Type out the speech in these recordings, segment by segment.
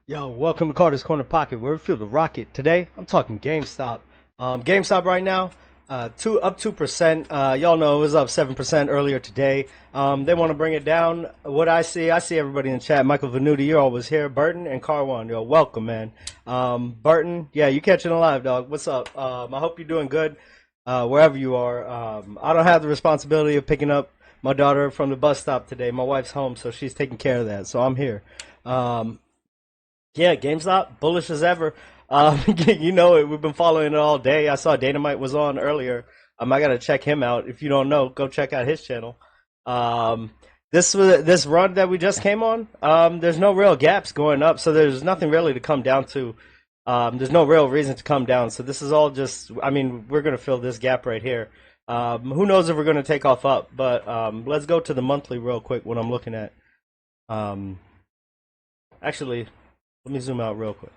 Yo, welcome to Carter's Corner Pocket, where we feel the rocket. Today, I'm talking GameStop. GameStop right now, up 2%. Y'all know it was up 7% earlier today. They want to bring it down. What I see everybody in the chat. Michael Venuti, you're always here. Burton and Carwan, yo, welcome, man. Burton, yeah, you catching it live, dog. What's up? I hope you're doing good wherever you are. I don't have the responsibility of picking up my daughter from the bus stop today. My wife's home, so she's taking care of that. So I'm here. Yeah, GameStop, bullish as ever. You know it. We've been following it all day. I saw Dynamite was on earlier. I gotta check him out. If you don't know, go check out his channel. Um, this run that we just came on. There's no real gaps going up, so there's nothing really to come down to. There's no real reason to come down. So this is all just. I mean, we're gonna fill this gap right here. Who knows if we're gonna take off up? But let's go to the monthly real quick. What I'm looking at. Um, Actually, let me zoom out real quick.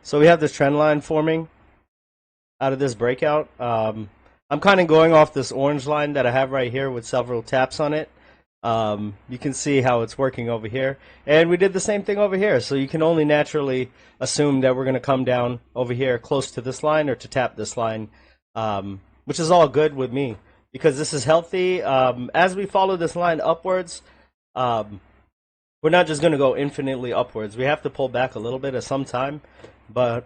So we have this trend line forming out of this breakout. I'm kind of going off this orange line that I have right here with several taps on it. You can see how it's working over here. And we did the same thing over here. So you can only naturally assume that we're going to come down over here close to this line or to tap this line, which is all good with me because this is healthy. As we follow this line upwards, we're not just going to go infinitely upwards. We have to pull back a little bit at some time, but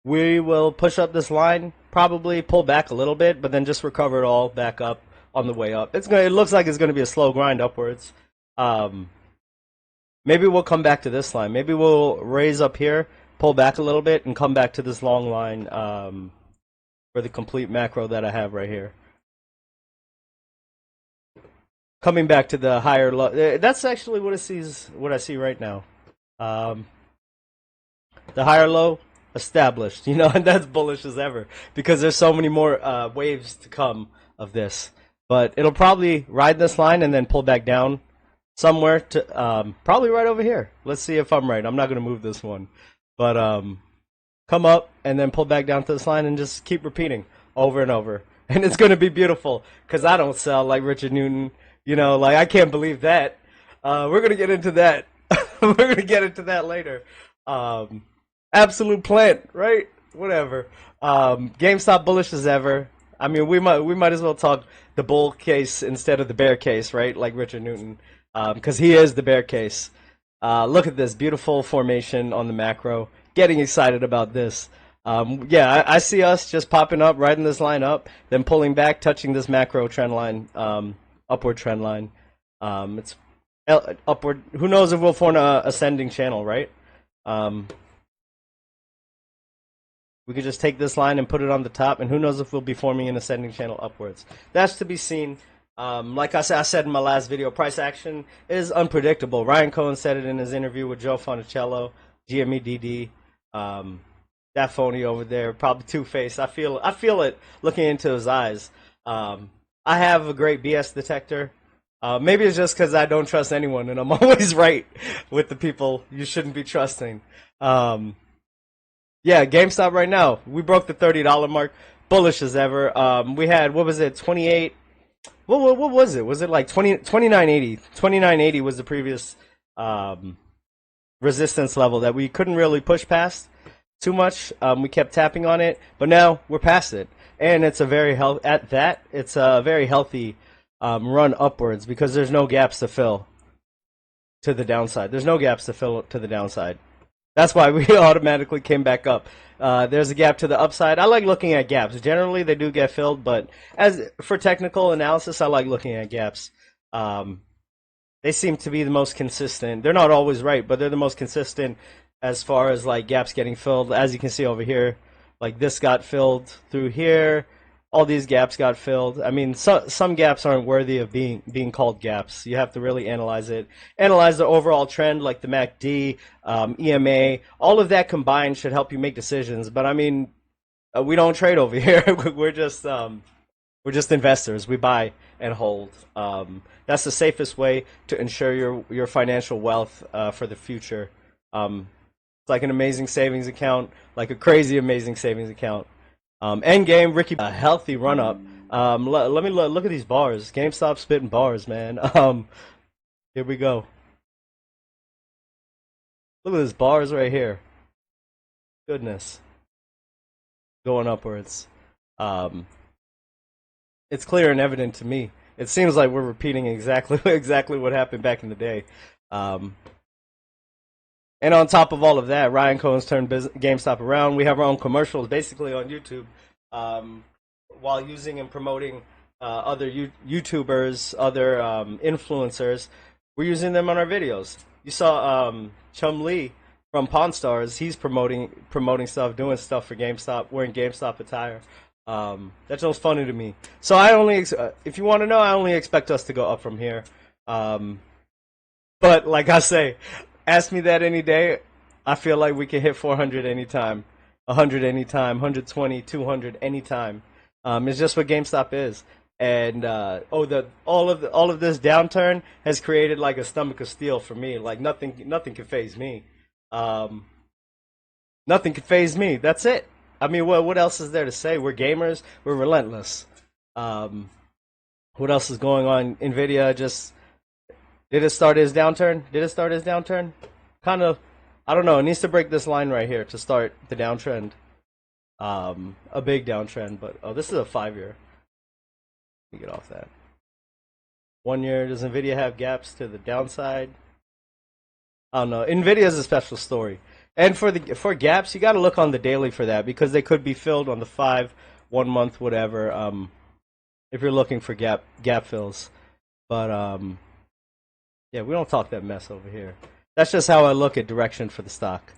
we will push up this line, probably pull back a little bit, but then just recover it all back up on the way up. It looks like it's going to be a slow grind upwards. Maybe we'll come back to this line. Maybe we'll raise up here, pull back a little bit, and come back to this long line for the complete macro that I have right here. Coming back to the higher low. That's actually what I see right now. The higher low established, and that's bullish as ever because there's so many more waves to come of this. But it'll probably ride this line and then pull back down somewhere to probably right over here. Let's see if I'm right. I'm not going to move this one, but come up and then pull back down to this line and just keep repeating over and over. And it's going to be beautiful because I don't sell like Richard Newton. Like I can't believe that. We're going to get into that. We're going to get into that later. Absolute plant, right? Whatever. GameStop bullish as ever. I mean, we might as well talk the bull case instead of the bear case, right? Like Richard Newton, because he is the bear case. Look at this beautiful formation on the macro. Getting excited about this. Yeah, I see us just popping up, riding this line up, then pulling back, touching this macro trend line, upward trend line. It's upward. Who knows if we'll form a ascending channel, right? We could just take this line and put it on the top, and who knows if we'll be forming an ascending channel upwards. That's to be seen. Like I said in my last video, price action is unpredictable. Ryan Cohen said it in his interview with Joe Fonicello, GME DD. That phony over there, probably two-faced. I feel it looking into his eyes. I have a great BS detector. Maybe it's just because I don't trust anyone, and I'm always right with the people you shouldn't be trusting. Yeah, GameStop right now. We broke the $30 mark. Bullish as ever. We had, what was it, 28? What was it? Was it like 29.80? 29.80 was the previous resistance level that we couldn't really push past too much. We kept tapping on it, but now we're past it. And it's a very it's a very healthy run upwards because there's no gaps to fill to the downside. There's no gaps to fill to the downside. That's why we automatically came back up. There's a gap to the upside. I like looking at gaps. Generally, they do get filled, but as for technical analysis, I like looking at gaps. They seem to be the most consistent. They're not always right, but they're the most consistent as far as like gaps getting filled. As you can see over here, like this got filled through here. All these gaps got filled. I mean, some gaps aren't worthy of being called gaps. You have to really analyze it. Analyze the overall trend, like the MACD, EMA. All of that combined should help you make decisions. But I mean, we don't trade over here. We're just investors. We buy and hold. That's the safest way to ensure your financial wealth for the future. It's like an amazing savings account, like a crazy amazing savings account. Endgame, Ricky, a healthy run up. Let me look at these bars. GameStop spitting bars, man. Here we go. Look at these bars right here. Goodness, going upwards. It's clear and evident to me. It seems like we're repeating exactly what happened back in the day. And on top of all of that, Ryan Cohen's turned GameStop around. We have our own commercials basically on YouTube while using and promoting other YouTubers, other influencers. We're using them on our videos. You saw Chum Lee from Pawn Stars. He's promoting stuff, doing stuff for GameStop, wearing GameStop attire. That's just funny to me. So I only, if you want to know, I only expect us to go up from here. But like I say, ask me that any day. I feel like we can hit 400 anytime, 100 anytime, 120, 200 anytime. It's just what GameStop is. And all of this downturn has created like a stomach of steel for me. Like nothing can faze me. Nothing can phase me. That's it. I mean, what else is there to say? We're gamers. We're relentless. Um, what else is going on? Nvidia just did it start his downturn? Did it start his downturn? Kind of. I don't know. It needs to break this line right here to start the downtrend. A big downtrend. But oh, this is a 5-year. Let me get off that. 1 year. Does Nvidia have gaps to the downside? I don't know. Nvidia is a special story. And for gaps, you got to look on the daily for that because they could be filled on the 5, 1 month, whatever. If you're looking for gap fills, but yeah, we don't talk that mess over here. That's just how I look at direction for the stock.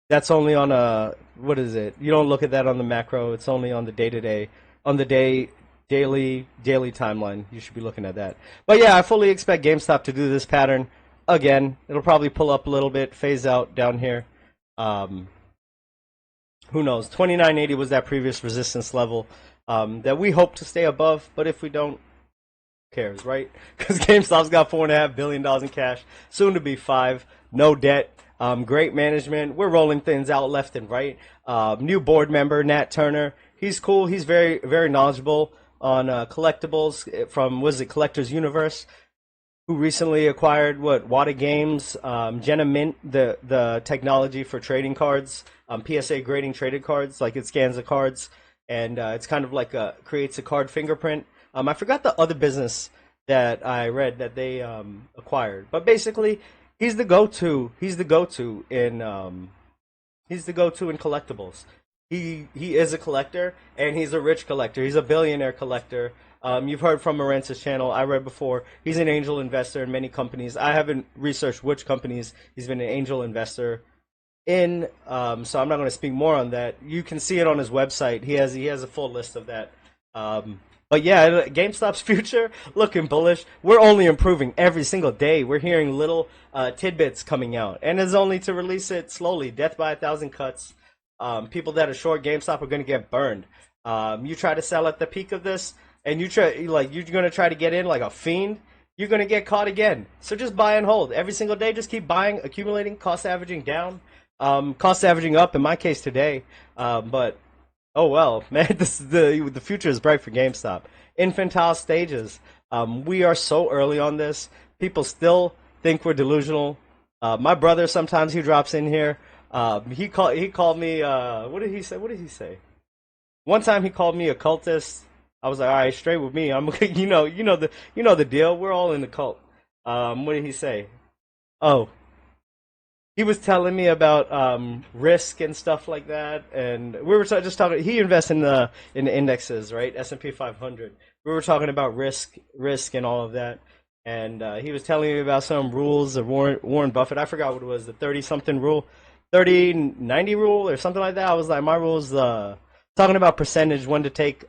That's only on a what is it? You don't look at that on the macro. It's only on the day to day, on the daily timeline. You should be looking at that. But yeah, I fully expect GameStop to do this pattern again. It'll probably pull up a little bit, phase out down here. Who knows? 2980 was that previous resistance level that we hope to stay above. But if we don't, who cares, right? Because GameStop's got $4.5 billion in cash, soon to be 5, no debt. Great management. We're rolling things out left and right. New board member, Nat Turner. He's cool. He's very, very knowledgeable on collectibles from, was it Collectors Universe, who recently acquired, Wada Games, Jenna Mint, the technology for trading cards, PSA grading traded cards, like it scans the cards, and it's kind of like creates a card fingerprint. I forgot the other business that I read that they acquired, but basically, he's the go-to. He's the go-to in collectibles. He is a collector, and he's a rich collector. He's a billionaire collector. You've heard from Marence's channel. I read before. He's an angel investor in many companies. I haven't researched which companies he's been an angel investor in, so I'm not going to speak more on that. You can see it on his website. He has a full list of that. But yeah, GameStop's future looking bullish. We're only improving every single day. We're hearing little tidbits coming out, and it's only to release it slowly. Death by 1,000 cuts. People that are short GameStop are going to get burned. You try to sell at the peak of this, and you're going to try to get in like a fiend. You're going to get caught again. So just buy and hold every single day. Just keep buying, accumulating, cost averaging down, cost averaging up. In my case today, but oh well, man, the future is bright for GameStop. Infantile stages. We are so early on this. People still think we're delusional. My brother sometimes he drops in here. He called me. What did he say? What did he say? One time he called me a cultist. I was like, all right, straight with me. I'm you know the deal. We're all in the cult. What did he say? Oh, he was telling me about risk and stuff like that, and we were just talking. He invests in the indexes, right? S&P 500. We were talking about risk and all of that, and he was telling me about some rules of Warren Buffett. I forgot what it was, the 30-something rule, 30-90 rule, or something like that. I was like, my rule's talking about percentage when to take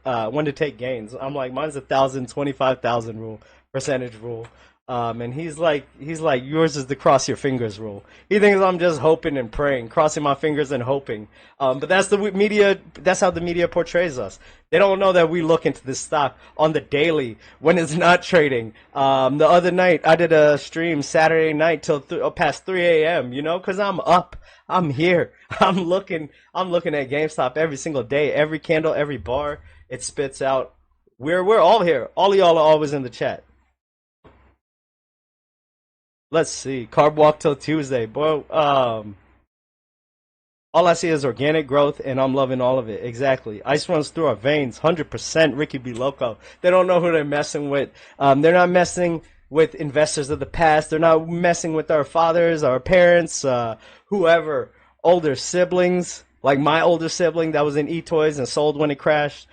gains. I'm like, mine's 1,000, 25,000 rule, percentage rule. And he's like, yours is the cross your fingers rule. He thinks I'm just hoping and praying, crossing my fingers and hoping. But that's the media. That's how the media portrays us. They don't know that we look into this stock on the daily when it's not trading. The other night I did a stream Saturday night till past 3 a.m. You know, because I'm up. I'm here. I'm looking at GameStop every single day, every candle, every bar it spits out. We're all here. All of y'all are always in the chat. Let's see. Carb walk till Tuesday, boy. All I see is organic growth, and I'm loving all of it. Exactly. Ice runs through our veins. 100% Ricky B. Loco. They don't know who they're messing with. They're not messing with investors of the past. They're not messing with our fathers, our parents, whoever. Older siblings, like my older sibling that was in eToys and sold when it crashed.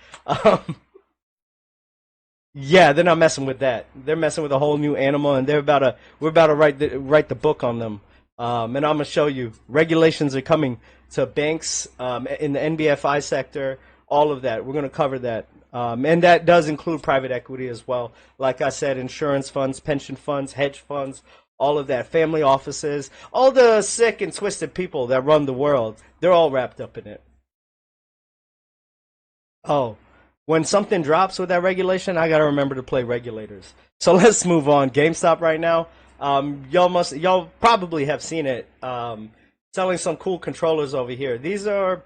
Yeah, they're not messing with that. They're messing with a whole new animal, and we're about to write the book on them. And I'm gonna show you regulations are coming to banks in the NBFI sector. All of that, we're gonna cover that, and that does include private equity as well. Like I said, insurance funds, pension funds, hedge funds, all of that, family offices, all the sick and twisted people that run the world. They're all wrapped up in it. Oh. When something drops with that regulation, I gotta remember to play regulators. So let's move on. GameStop right now. Y'all probably have seen it. Selling some cool controllers over here. These are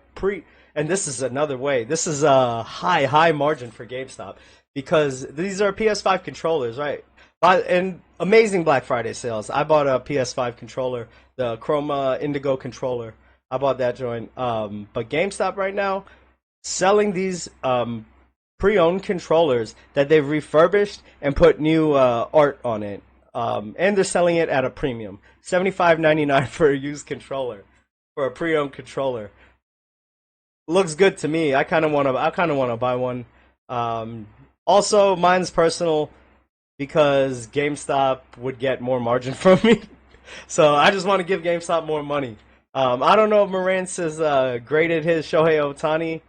and this is another way. This is a high margin for GameStop because these are PS5 controllers, right? And amazing Black Friday sales. I bought a PS5 controller, the Chroma Indigo controller. I bought that joint. But GameStop right now selling these pre-owned controllers that they've refurbished and put new art on it. And they're selling it at a premium, $75.99 for a used controller, for a pre-owned controller. Looks good to me. I kind of want to buy one. Also, mine's personal because GameStop would get more margin from me. So I just want to give GameStop more money. I don't know if Marantz has graded his Shohei Ohtani,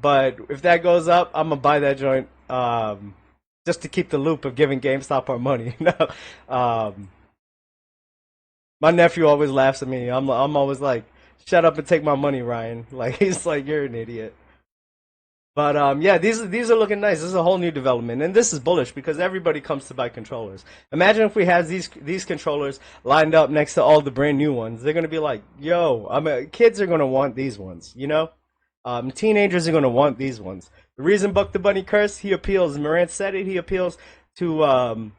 but if that goes up, I'm gonna buy that joint. Just to keep the loop of giving GameStop our money. My nephew always laughs at me. I'm always like, shut up and take my money, Ryan. Like, he's like, you're an idiot. But yeah, these are looking nice. This is a whole new development, and this is bullish because everybody comes to buy controllers. Imagine if we had these controllers lined up next to all the brand new ones. They're gonna be like, yo, kids are gonna want these ones, you know? Teenagers are gonna want these ones. The reason Buck the Bunny cursed, he appeals. Morant said it. He appeals to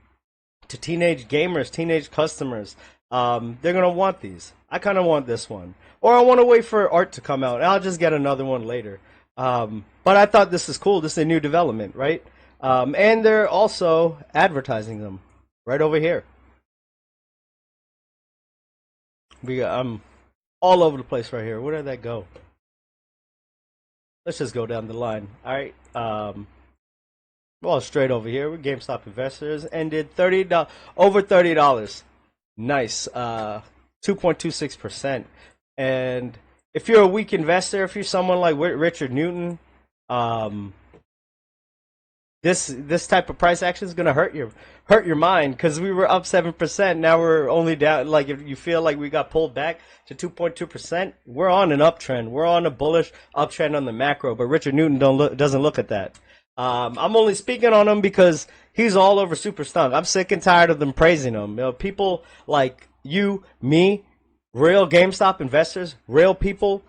teenage gamers, teenage customers. They're gonna want these. I kind of want this one, or I want to wait for art to come out. I'll just get another one later. But I thought this is cool. This is a new development, right? And they're also advertising them right over here. I'm all over the place right here. Where did that go? Let's just go down the line. All right. Well, straight over here. We're GameStop investors. Ended over $30. Nice. 2.26%. And if you're a weak investor, if you're someone like Richard Newton, this type of price action is gonna hurt your mind because we were up 7%. Now we're only down. Like if you feel like we got pulled back to 2.2%, we're on an uptrend. We're on a bullish uptrend on the macro. But Richard Newton doesn't look at that. I'm only speaking on him because he's all over Super Stunk. I'm sick and tired of them praising him. You know, people like you, me, real GameStop investors, real people.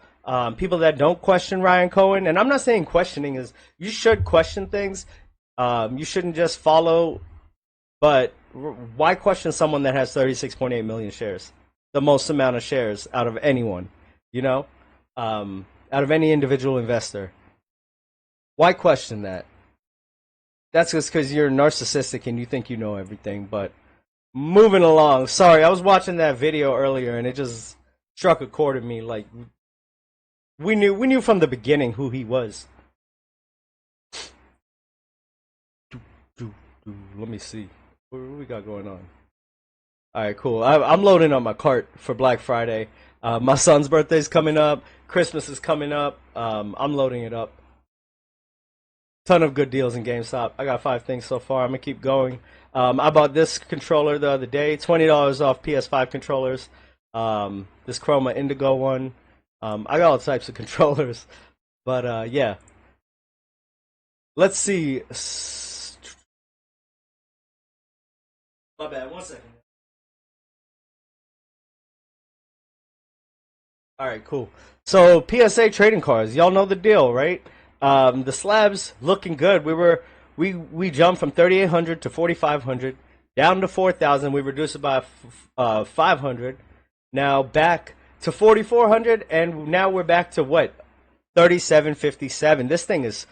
People that don't question Ryan Cohen, and I'm not saying questioning is you should question things. You shouldn't just follow, but why question someone that has 36.8 million shares, the most amount of shares out of anyone, you know, out of any individual investor? Why question that? That's just because you're narcissistic and you think you know everything. But moving along, sorry, I was watching that video earlier and it just struck a chord in me. Like, we knew from the beginning who he was. Let me see. What we got going on? All right, cool. I'm loading up my cart for Black Friday. My son's birthday's coming up. Christmas is coming up. I'm loading it up. Ton of good deals in GameStop. I got 5 things so far. I'm gonna keep going. I bought this controller the other day. $20 off PS5 controllers. This Chroma Indigo one. I got all types of controllers, but yeah. Let's see. My bad. 1 second. All right, cool. So PSA trading cards, y'all know the deal, right? The slabs looking good. We jumped from 3,800 to 4,500, down to 4,000. We reduced it by 500. Now back to 4,400, and now we're back to what? 3,757. This thing is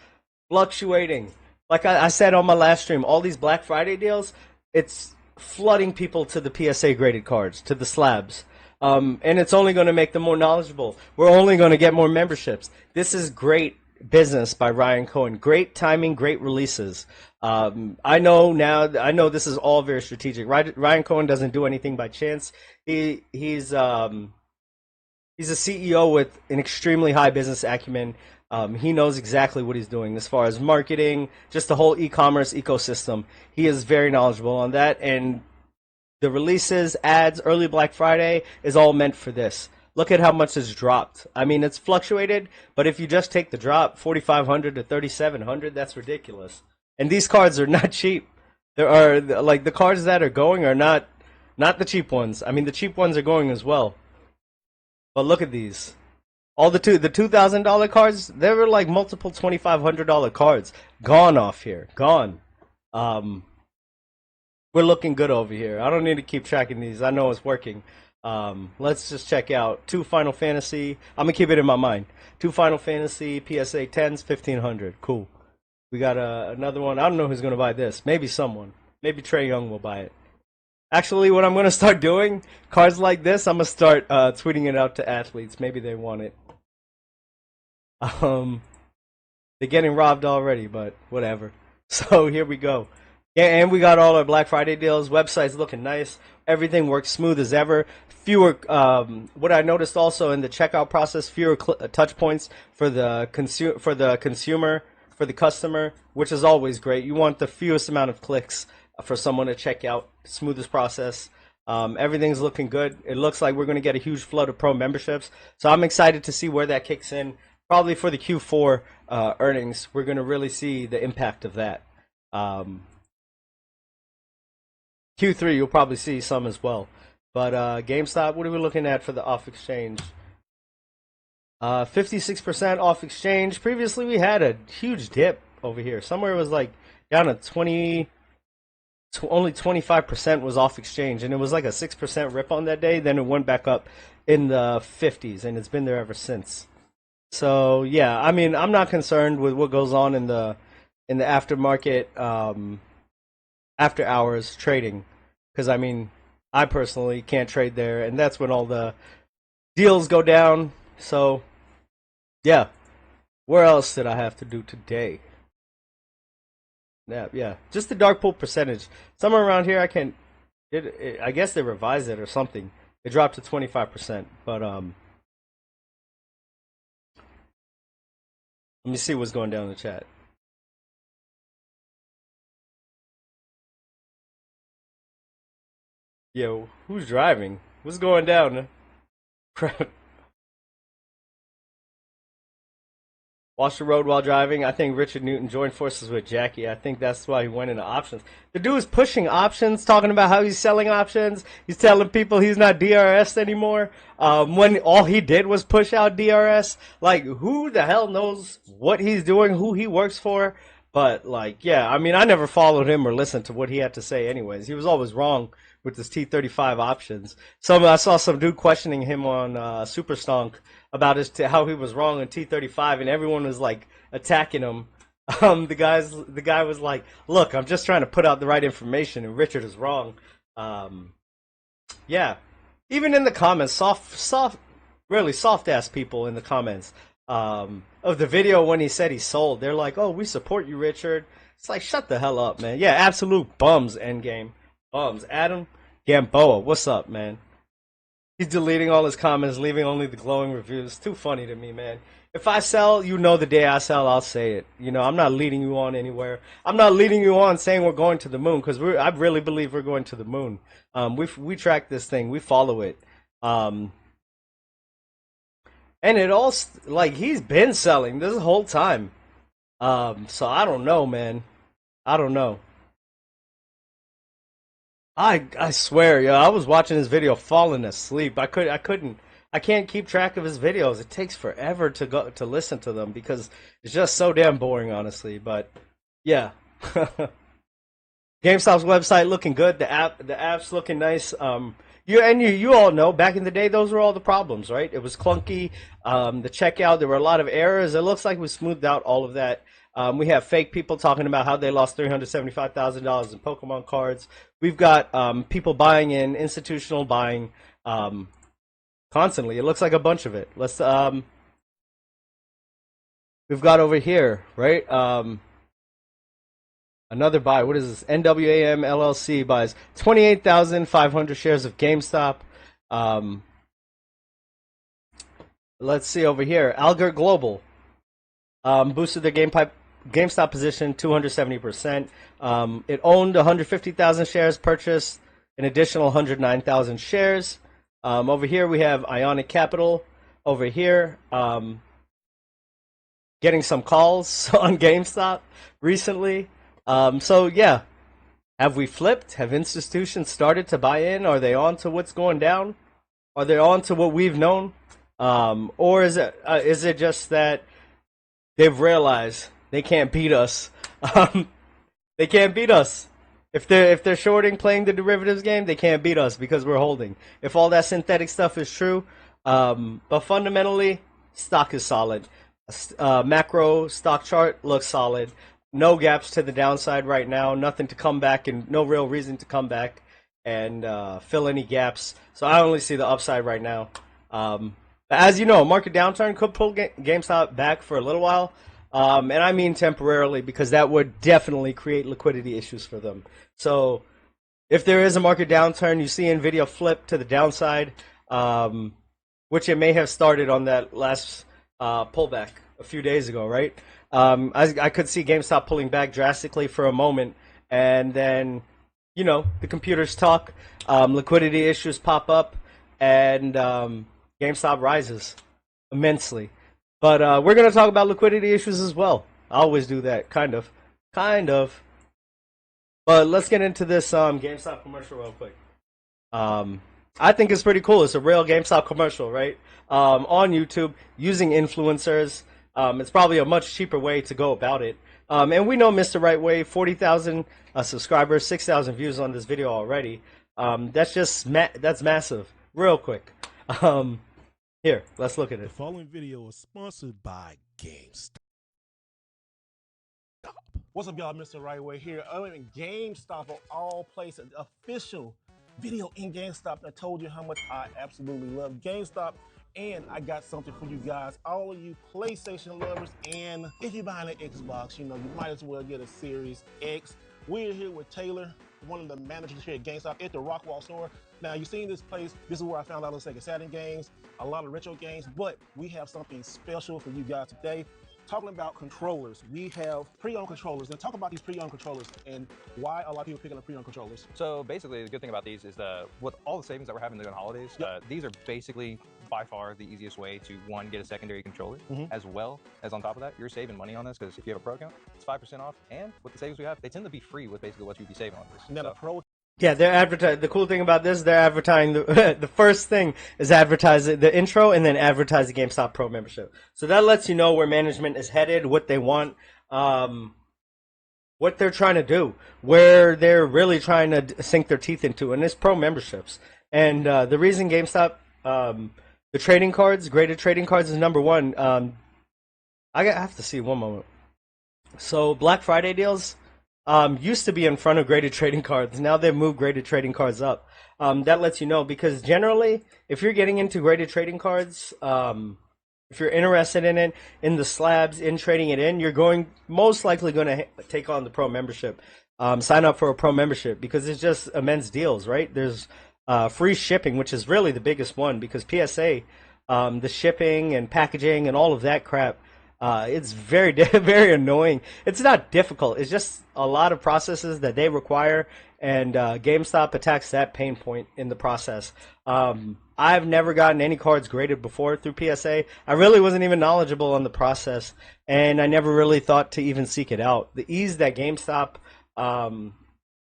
fluctuating. Like I said on my last stream, all these Black Friday deals, it's flooding people to the PSA graded cards, to the slabs. And it's only going to make them more knowledgeable. We're only going to get more memberships. This is great business by Ryan Cohen. Great timing, great releases. I know this is all very strategic. Ryan Cohen doesn't do anything by chance. He's a CEO with an extremely high business acumen. He knows exactly what he's doing as far as marketing, just the whole e-commerce ecosystem. He is very knowledgeable on that, and the releases, ads, early Black Friday is all meant for this. Look at how much it's dropped. I mean, it's fluctuated, but if you just take the drop, 4,500 to 3,700, that's ridiculous. And these cards are not cheap. There are, like, the cards that are going are not Not the cheap ones. I mean, the cheap ones are going as well. But look at these. All the $2,000 cards, they were like multiple $2,500 cards. Gone off here. Gone. Um, we're looking good over here. I don't need to keep tracking these. I know it's working. Let's just check out two Final Fantasy. I'm gonna keep it in my mind. Two Final Fantasy PSA 10s, 1,500. Cool. We got another one. I don't know who's gonna buy this. Maybe someone. Maybe Trey Young will buy it. Actually, what I'm gonna start doing, cards like this, I'm gonna start tweeting it out to athletes. Maybe they want it. Um, they're getting robbed already, but whatever. So here we go. Yeah, and we got all our Black Friday deals. Website's looking nice. Everything works smooth as ever. Fewer. What I noticed also in the checkout process, fewer touch points for the consumer, for the customer, which is always great. You want the fewest amount of clicks for someone to check out. Smoothest process. Everything's looking good. It looks like we're going to get a huge flood of pro memberships. So I'm excited to see where that kicks in. Probably for the Q4 earnings, we're going to really see the impact of that. Q3, you'll probably see some as well. But GameStop, what are we looking at for the off exchange? 56% off exchange. Previously, we had a huge dip over here. Somewhere it was like down to 20. Only 25% was off exchange, and it was like a 6% rip on that day. Then it went back up in the 50s, and it's been there ever since. So yeah, I mean, I'm not concerned with what goes on in the aftermarket, after hours trading, because I mean, I personally can't trade there, and that's when all the deals go down. So yeah, where else did I have to do today? Yeah, just the dark pool percentage. Somewhere around here, I guess they revised it or something. It dropped to 25%, but let me see what's going down in the chat. Yo, who's driving? What's going down? Watch the road while driving. I think Richard Newton joined forces with Jackie. I think that's why he went into options. The dude is pushing options, talking about how he's selling options. He's telling people he's not DRS anymore. When all he did was push out DRS. Like, who the hell knows what he's doing, who he works for? But, like, yeah, I mean, I never followed him or listened to what he had to say anyways. He was always wrong with his T35 options. I saw some dude questioning him on Super Stonk about how he was wrong in T35, and everyone was like attacking him. The guy was like, "Look, I'm just trying to put out the right information, and Richard is wrong." Yeah, even in the comments, really soft ass people in the comments of the video when he said he sold. They're like, "Oh, we support you, Richard." It's like, shut the hell up, man. Yeah, absolute bums. Endgame bums. Adam Gamboa, what's up, man? He's deleting all his comments, leaving only the glowing reviews. Too funny to me, man. If I sell, you know the day I sell, I'll say it. You know, I'm not leading you on anywhere. I'm not leading you on saying we're going to the moon, because I really believe we're going to the moon. We track this thing. We follow it. And it all, like, he's been selling this whole time. So I don't know, man. I don't know. I swear, yo, I was watching his video falling asleep. I can't keep track of his videos. It takes forever to listen to them because it's just so damn boring, honestly. But yeah. GameStop's website looking good. The app's looking nice. You all know back in the day those were all the problems, right? It was clunky. The checkout, there were a lot of errors. It looks like we smoothed out all of that. We have fake people talking about how they lost $375,000 in Pokemon cards. We've got people buying in, institutional buying constantly. It looks like a bunch of it. We've got over here, right? Another buy. What is this? NWAM LLC buys 28,500 shares of GameStop. Let's see over here. Alger Global boosted their GameStop position 270%. It owned 150,000 shares, purchased an additional 109,000 shares. Over here we have Ionic Capital. Over here, getting some calls on GameStop recently. So yeah, Have we flipped? Have institutions started to buy in? Are they on to what's going down? Are they on to what we've known? Or is it just that they've realized they can't beat us? Um, they can't beat us. If they're shorting playing the derivatives game, they can't beat us because we're holding. If all that synthetic stuff is true, but fundamentally, stock is solid. Macro stock chart looks solid. No gaps to the downside right now. Nothing to come back, and no real reason to come back and fill any gaps. So I only see the upside right now. As you know, a market downturn could pull GameStop back for a little while. And I mean temporarily, because that would definitely create liquidity issues for them. So if there is a market downturn, you see NVIDIA flip to the downside, which it may have started on that last pullback a few days ago, right? I could see GameStop pulling back drastically for a moment, and then, the computers talk, liquidity issues pop up, and GameStop rises immensely. But we're going to talk about liquidity issues as well. I always do that, kind of. But let's get into this GameStop commercial real quick. I think it's pretty cool. It's a real GameStop commercial, right? On YouTube, using influencers. It's probably a much cheaper way to go about it. And we know Mr. Right Way, 40,000 subscribers, 6,000 views on this video already. That's massive. Real quick. Here, let's look at it. The following video is sponsored by GameStop. What's up, y'all? Mr. Right Way here. I'm in GameStop of all places, official video in GameStop. I told you how much I absolutely love GameStop. And I got something for you guys, all of you PlayStation lovers. And if you're buying an Xbox, you might as well get a Series X. We're here with Taylor, one of the managers here at GameStop at the Rockwall store. Now, you've seen this place. This is where I found out Sega Saturn games, a lot of retro games, but we have something special for you guys today. Talking about controllers. We have pre-owned controllers. Now talk about these pre-owned controllers and why a lot of people picking up pre-owned controllers. So basically, the good thing about these is with all the savings that we're having during the holidays, these are basically by far the easiest way to, one, get a secondary controller, as well as on top of that, you're saving money on this, because if you have a pro account, it's 5% off, and with the savings we have, they tend to be free with basically what you'd be saving on this. Now the pro. Yeah, they're advertising. The cool thing about this, they're advertising. The first thing is advertising the intro, and then advertise the GameStop Pro membership. So that lets you know where management is headed, what they want, what they're trying to do, where they're really trying to sink their teeth into, and it's pro memberships. And the reason GameStop, the trading cards, graded trading cards, is number one. I have to see one moment. So Black Friday deals. Used to be in front of graded trading cards. Now they've moved graded trading cards up. That lets you know, because generally, if you're getting into graded trading cards, if you're interested in it, in the slabs, in trading it in, you're most likely going to take on the pro membership. Sign up for a pro membership, because it's just immense deals, right? There's free shipping, which is really the biggest one, because PSA, the shipping and packaging and all of that crap, it's very, very annoying. It's not difficult. It's just a lot of processes that they require, and GameStop attacks that pain point in the process. I've never gotten any cards graded before through PSA. I really wasn't even knowledgeable on the process, and I never really thought to even seek it out. The ease that GameStop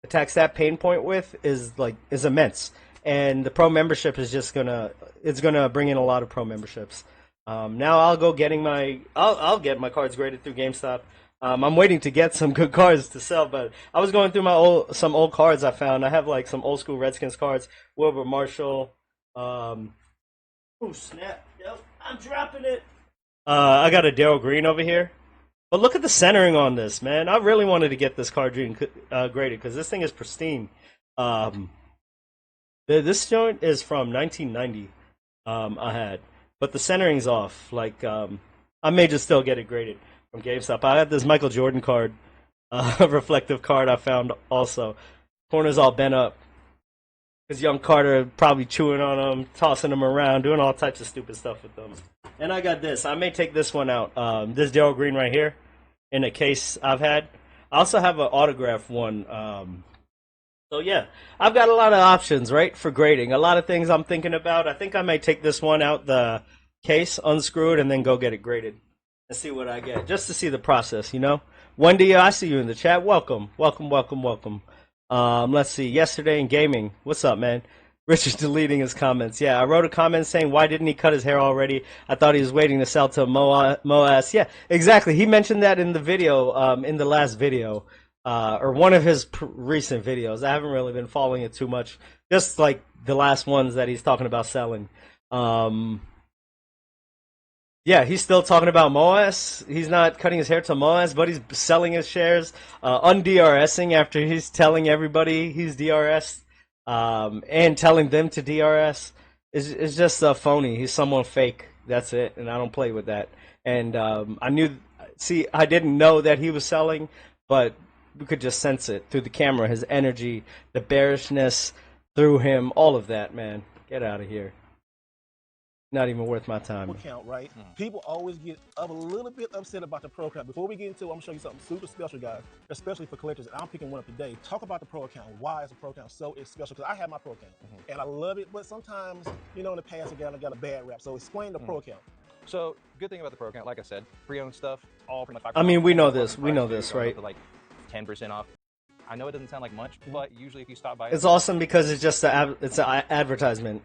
attacks that pain point with is immense, and the pro membership is just gonna bring in a lot of pro memberships. Now I'll get my cards graded through GameStop. I'm waiting to get some good cards to sell, but I was going through some old cards I found. I have some old school Redskins cards, Wilbur Marshall. Oh snap! Yep, I'm dropping it. I got a Darryl Green over here, but look at the centering on this, man. I really wanted to get this card graded, because this thing is pristine. This joint is from 1990. I had. But the centering's off. I may just still get it graded from GameStop. I had this Michael Jordan card, reflective card I found also. Corners all bent up, because young Carter probably chewing on them, tossing them around, doing all types of stupid stuff with them. And I got this. I may take this one out. This Darryl Green right here, in a case I've had. I also have an autograph one. So yeah, I've got a lot of options, right, for grading. A lot of things I'm thinking about. I think I might take this one out the case, unscrew it, and then go get it graded and see what I get, just to see the process, Wendy, I see you in the chat. Welcome. Let's see. Yesterday in gaming. What's up, man? Richard's deleting his comments. Yeah, I wrote a comment saying, why didn't he cut his hair already? I thought he was waiting to sell to Moas. Yeah, exactly. He mentioned that in the video, in the last video, or one of his recent videos. I haven't really been following it too much. Just like the last ones that he's talking about selling. Yeah, he's still talking about Moas. He's not cutting his hair to Moas, but he's selling his shares, un-DRSing after he's telling everybody he's DRS, and telling them to DRS. It's just phony. He's someone fake. That's it, and I don't play with that. And I didn't know that he was selling, but we could just sense it through the camera, his energy, the bearishness through him, all of that, man. Get out of here. Not even worth my time. Count, right? People always get a little bit upset about the pro account. Before we get into it, I'm gonna show you something super special, guys, especially for collectors. And I'm picking one up today. Talk about the pro account. Why is the pro account so special? Because I have my pro account and I love it, but sometimes, you know, in the past, I got a bad rap. So explain the pro account. So good thing about the pro account, like I said, pre-owned stuff, all pretty much. I mean, we know this. We know this, right? Like 10% off. I know it doesn't sound like much, but usually if you stop by, it's awesome because it's just it's an advertisement.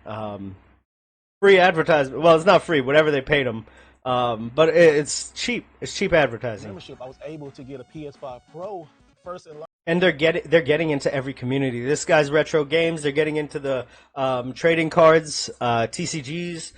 Free advertisement. Well, it's not free. Whatever they paid them, but it's cheap. It's cheap advertising. Membership. I was able to get a PS5 Pro first in line. And they're getting into every community. This guy's retro games. They're getting into the trading cards, TCGs.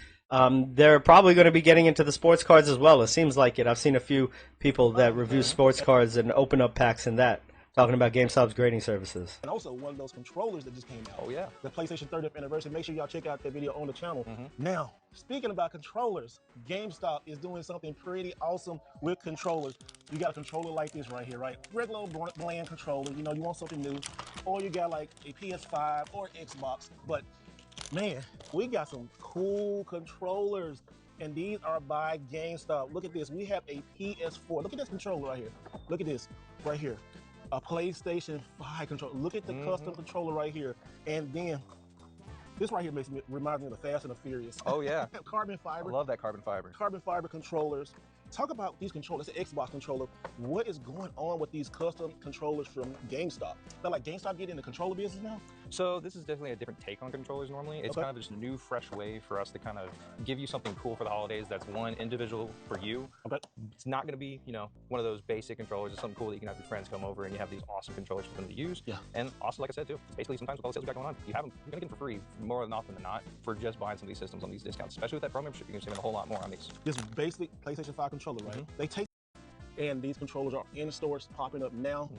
They're probably going to be getting into the sports cards as well. It seems like it. I've seen a few people that review sports cards and open up packs in that. Talking about GameStop's grading services. And also one of those controllers that just came out. Oh, yeah. The PlayStation 30th anniversary. Make sure y'all check out that video on the channel. Now, speaking about controllers, GameStop is doing something pretty awesome with controllers. You got a controller like this right here, right? Regular bland controller. You know, you want something new. Or you got like a PS5 or Xbox. But, man, we got some cool controllers. And these are by GameStop. Look at this. We have a PS4. Look at this controller right here. Look at this right here. A PlayStation 5 controller. Look at the custom controller right here. And then this right here reminds me of the Fast and the Furious. Oh yeah. Carbon fiber. I love that carbon fiber. Carbon fiber controllers. Talk about these controllers, the Xbox controller. What is going on with these custom controllers from GameStop? They're like GameStop getting in the controller business now? So this is definitely a different take on controllers normally. It's kind of just a new, fresh way for us to kind of give you something cool for the holidays that's one, individual for you. It's not going to be, you know, one of those basic controllers. It's something cool that you can have your friends come over and you have these awesome controllers for them to use. Yeah. And also, like I said too, basically sometimes with all the sales we got going on, you're going to get them for free more than often than not for just buying some of these systems on these discounts. Especially with that pro membership, you can save a whole lot more on these. This basic PlayStation 5 controller, right? They take, and these controllers are in stores popping up now.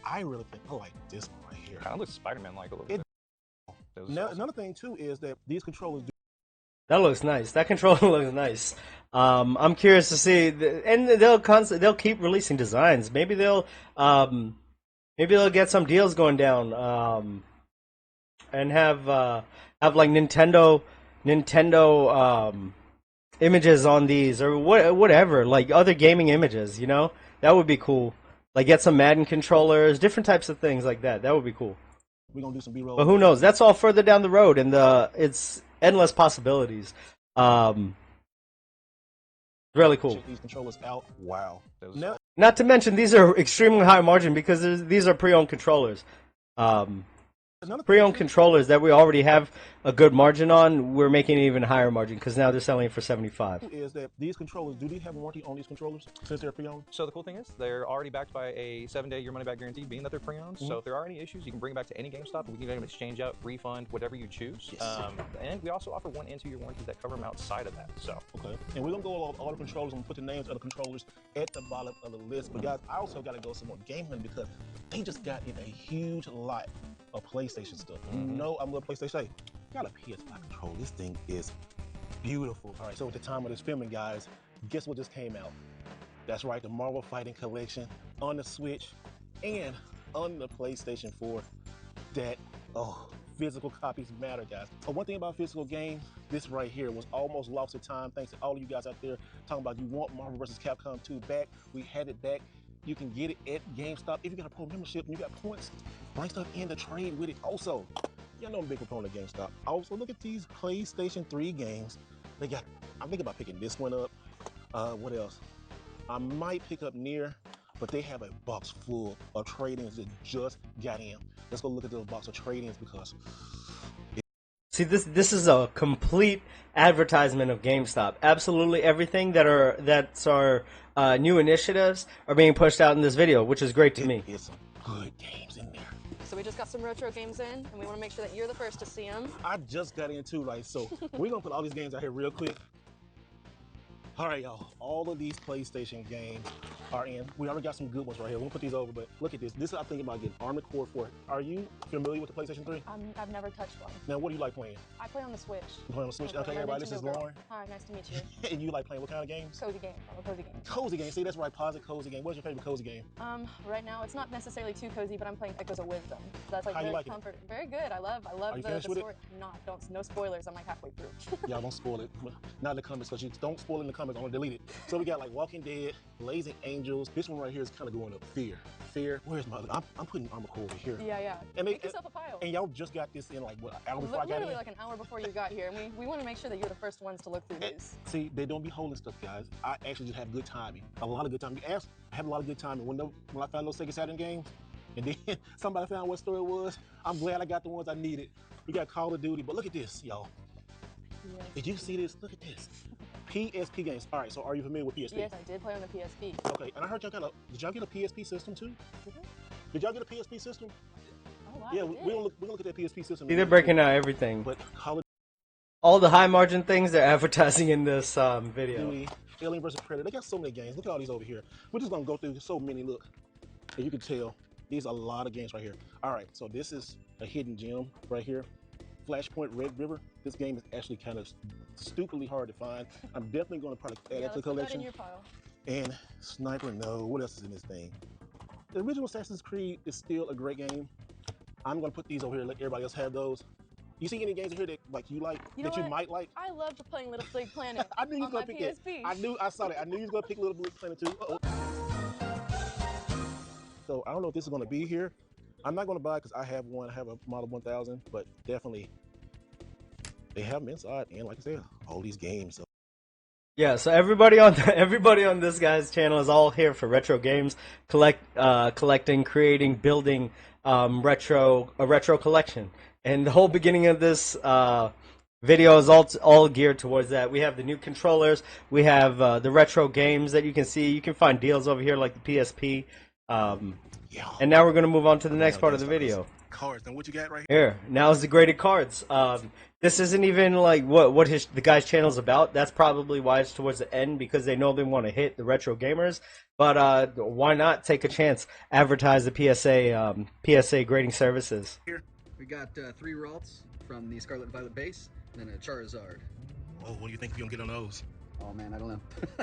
I really think I like this one right here. Kind of looks Spider-Man-like a little bit. Now, another thing too is that these controllers do. That looks nice. That controller looks nice. I'm curious to see, and they'll keep releasing designs. Maybe they'll get some deals going down, and have like Nintendo images on these or whatever, like other gaming images. You know, that would be cool. Like get some Madden controllers, different types of things like that. That would be cool. We're gonna do some B-roll. But who knows? That's all further down the road, and it's endless possibilities. Really cool. Check these controllers out. Wow. Not to mention, these are extremely high margin because these are pre-owned controllers. Pre-owned controllers that we already have a good margin on, we're making an even higher margin because now they're selling it for $75. Is that these controllers, do they have a warranty on these controllers since they're pre-owned? So the cool thing is they're already backed by a 7-day your money back guarantee, being that they're pre-owned. So if there are any issues, you can bring it back to any GameStop and we can get them exchange out, refund, whatever you choose. And we also offer 1 and 2 year warranties that cover them outside of that. So and we're gonna go all the controllers and put the names of the controllers at the bottom of the list. But guys, I also gotta go some more Game Hunt because they just got in a huge lot of PlayStation stuff. You know I'm a little PlayStation. Got a PS5 controller. This thing is beautiful. All right, so at the time of this filming, guys, guess what just came out? That's right, the Marvel Fighting Collection on the Switch and on the PlayStation 4. That, physical copies matter, guys. But one thing about physical games, this right here was almost lost to time thanks to all of you guys out there talking about you want Marvel vs. Capcom 2 back. We had it back. You can get it at GameStop. If you got a pro membership and you got points, bring stuff in to trade with it. Also, y'all know I'm a big proponent of GameStop. Also, look at these PlayStation 3 games. They got, I'm thinking about picking this one up. What else? I might pick up Nier but they have a box full of trade-ins that just got in. Let's go look at those box of trade-ins because See, this is a complete advertisement of GameStop. Absolutely everything that's our new initiatives are being pushed out in this video, which is great to me. There's some good games in there. So we just got some retro games in, and we want to make sure that you're the first to see them. I just got in too, right? So we're gonna put all these games out here real quick. All right, y'all. All of these PlayStation games are in. We already got some good ones right here. We'll put these over, but look at this. This is I'm thinking about getting Armored Core 4. Are you familiar with the PlayStation 3? I've never touched one. Now, what do you like playing? I play on the Switch. You play on the Switch? Okay, Okay, everybody, this is Nintendo girl. Lauren. Hi, nice to meet you. And you like playing what kind of games? Cozy game. I'm a cozy game. Cozy game. See, that's right. Positive cozy game. What's your favorite cozy game? Right now it's not necessarily too cozy, but I'm playing Echoes of Wisdom. So that's like How you very like it? comforting. Very good. I love Are you the finished with it? story. I'm not. No spoilers. I'm like halfway through. Y'all don't spoil it. Not in the comments, because you don't spoil it in the comments. I'm gonna delete it. So we got like Walking Dead, Blazing Angels. This one right here is kind of going up. Fear. Where's my other? I'm putting Armored Core over here. Yeah. And Make yourself a pile. And y'all just got this in like what, an hour before I got Literally in? like an hour before you got here. And we want to make sure that you're the first ones to look through these. See, they don't be holding stuff, guys. I actually just have good timing. A lot of good timing. I have a lot of good timing. When I found those Sega Saturn games, and then somebody found what store it was, I'm glad I got the ones I needed. We got Call of Duty, but look at this, y'all. Yes. Did you see this? Look at this. PSP games. All right, so are you familiar with PSP? Yes, I did play on the PSP. Okay, and I heard y'all did y'all get a PSP system too? Did y'all get a PSP system? Oh, wow, Yeah, we we're gonna look at that PSP system. See, they're breaking out everything. But Call of All the high margin things they're advertising in this video. Duty, Alien vs. Predator, they got so many games. Look at all these over here. We're just gonna go through so many. Look, and you can tell these are a lot of games right here. All right, so this is a hidden gem right here. Flashpoint Red River. This game is actually kind of stupidly hard to find. I'm definitely going to probably add that to the collection. In your pile. And Sniper, no. What else is in this thing? The original Assassin's Creed is still a great game. I'm going to put these over here and let everybody else have those. You see any games in here that you like, You know that you what? might like? I loved playing Little Big Planet I knew you was on going my to pick PSP. that. I saw that. I knew you was going to pick Little Big Planet too. Uh-oh. So I don't know if this is going to be here. I'm not going to buy it because I have one. I have a Model 1000, but definitely they have them inside. And like I said, all these games. So. Yeah, so everybody on this guy's channel is all here for retro games, collecting, creating, building a retro collection. And the whole beginning of this video is all geared towards that. We have the new controllers, we have the retro games that you can see. You can find deals over here like the PSP. And now we're going to move on to the next part of the video. Cards. And what you got right here? Now is the graded cards. This isn't even like what the guy's channel is about. That's probably why it's towards the end, because they know they want to hit the retro gamers. But why not take a chance? Advertise the PSA grading services. Here we got 3 Ralts from the Scarlet and Violet base, and then a Charizard. Oh, what do you think you're going to get on those? Oh man, I don't know.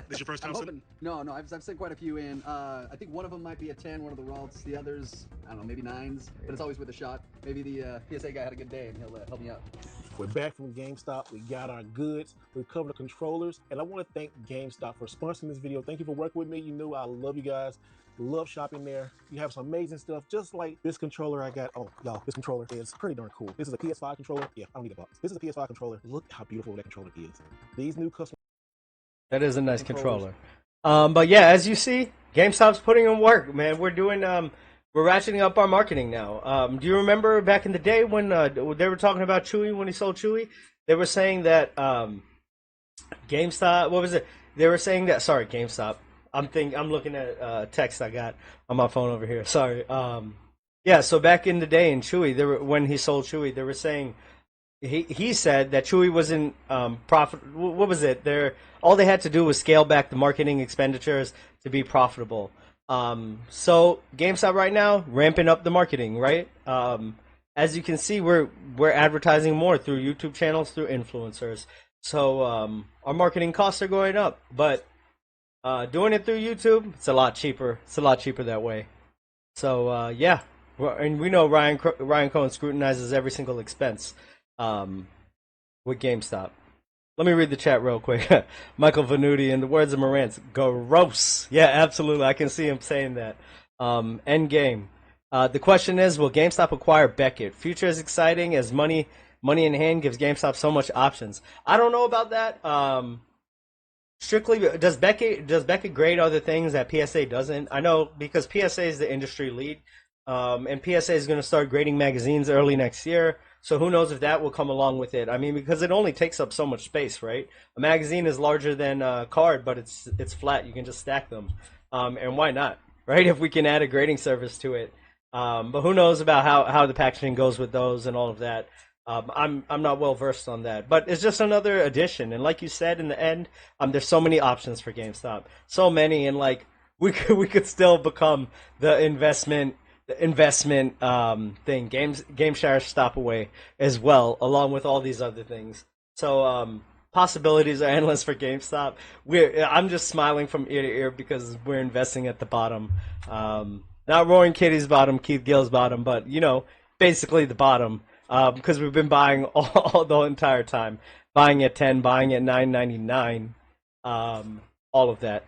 This your first time? No, I've sent quite a few in. I think one of them might be a 10, one of the Ralts. The others, I don't know, maybe 9s, but it's always with a shot. Maybe the PSA guy had a good day and he'll help me out. We're back from GameStop. We got our goods. We covered the controllers. And I want to thank GameStop for sponsoring this video. Thank you for working with me. You know I love you guys. Love shopping there. You have some amazing stuff, just like this controller I got. Oh, y'all, this controller is pretty darn cool. This is a PS5 controller. Yeah, I don't need a box. This is a PS5 controller. Look how beautiful that controller is. These new custom. That is a nice controller. But yeah, as you see, GameStop's putting in work, man. We're doing we're ratcheting up our marketing now. Do you remember back in the day when they were talking about Chewy, when he sold Chewy? They were saying that GameStop, what was it? They were saying that, sorry, GameStop. I'm looking at text I got on my phone over here. Sorry. Yeah, so back in the day in Chewy, when he sold Chewy, they were saying he said that Chewy wasn't profit. What was it? All they had to do was scale back the marketing expenditures to be profitable. So GameStop right now ramping up the marketing, right? As you can see, we're advertising more through YouTube channels, through influencers. So our marketing costs are going up, but doing it through YouTube, it's a lot cheaper. It's a lot cheaper that way. So yeah, and we know Ryan Cohen scrutinizes every single expense with GameStop. Let me read the chat real quick. Michael Venuti, in the words of Morantz, gross. Yeah, absolutely. I can see him saying that. End game. The question is, will GameStop acquire Beckett? Future is exciting as money in hand gives GameStop so much options. I don't know about that. Strictly, does Beckett grade other things that PSA doesn't? I know because PSA is the industry lead, and PSA is going to start grading magazines early next year. So who knows if that will come along with it? I mean, because it only takes up so much space, right? A magazine is larger than a card, but it's flat. You can just stack them, and why not, right? If we can add a grading service to it, but who knows about how the packaging goes with those and all of that. I'm not well versed on that, but it's just another addition. And like you said, in the end, there's so many options for GameStop, so many, and like we could still become the investment thing. GameShare stop away as well, along with all these other things. So possibilities are endless for GameStop. I'm just smiling from ear to ear because we're investing at the bottom. Not Roaring Kitty's bottom, Keith Gill's bottom, but basically the bottom. Because we've been buying all the entire time, buying at 10, buying at 9.99, all of that.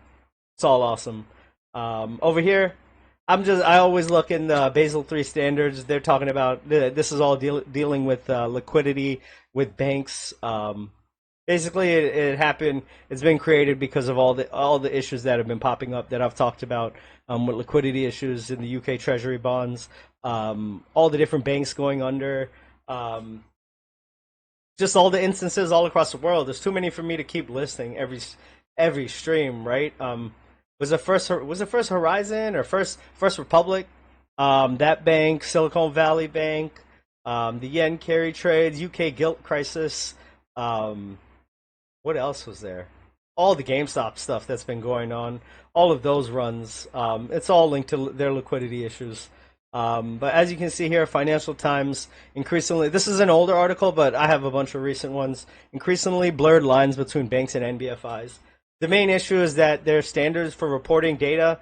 It's all awesome. Over here, I always look in the Basel III standards. They're talking about this is all dealing with liquidity with banks. Basically, it happened. It's been created because of all the issues that have been popping up that I've talked about with liquidity issues in the UK Treasury bonds, all the different banks going under. Just all the instances all across the world. There's too many for me to keep listing every stream, right? Was it first Horizon or First Republic? That bank, Silicon Valley Bank, the yen carry trades, UK gilt crisis. What else was there? All the GameStop stuff that's been going on, all of those runs. It's all linked to their liquidity issues. But as you can see here, Financial Times increasingly, this is an older article, but I have a bunch of recent ones, increasingly blurred lines between banks and NBFIs. The main issue is that their standards for reporting data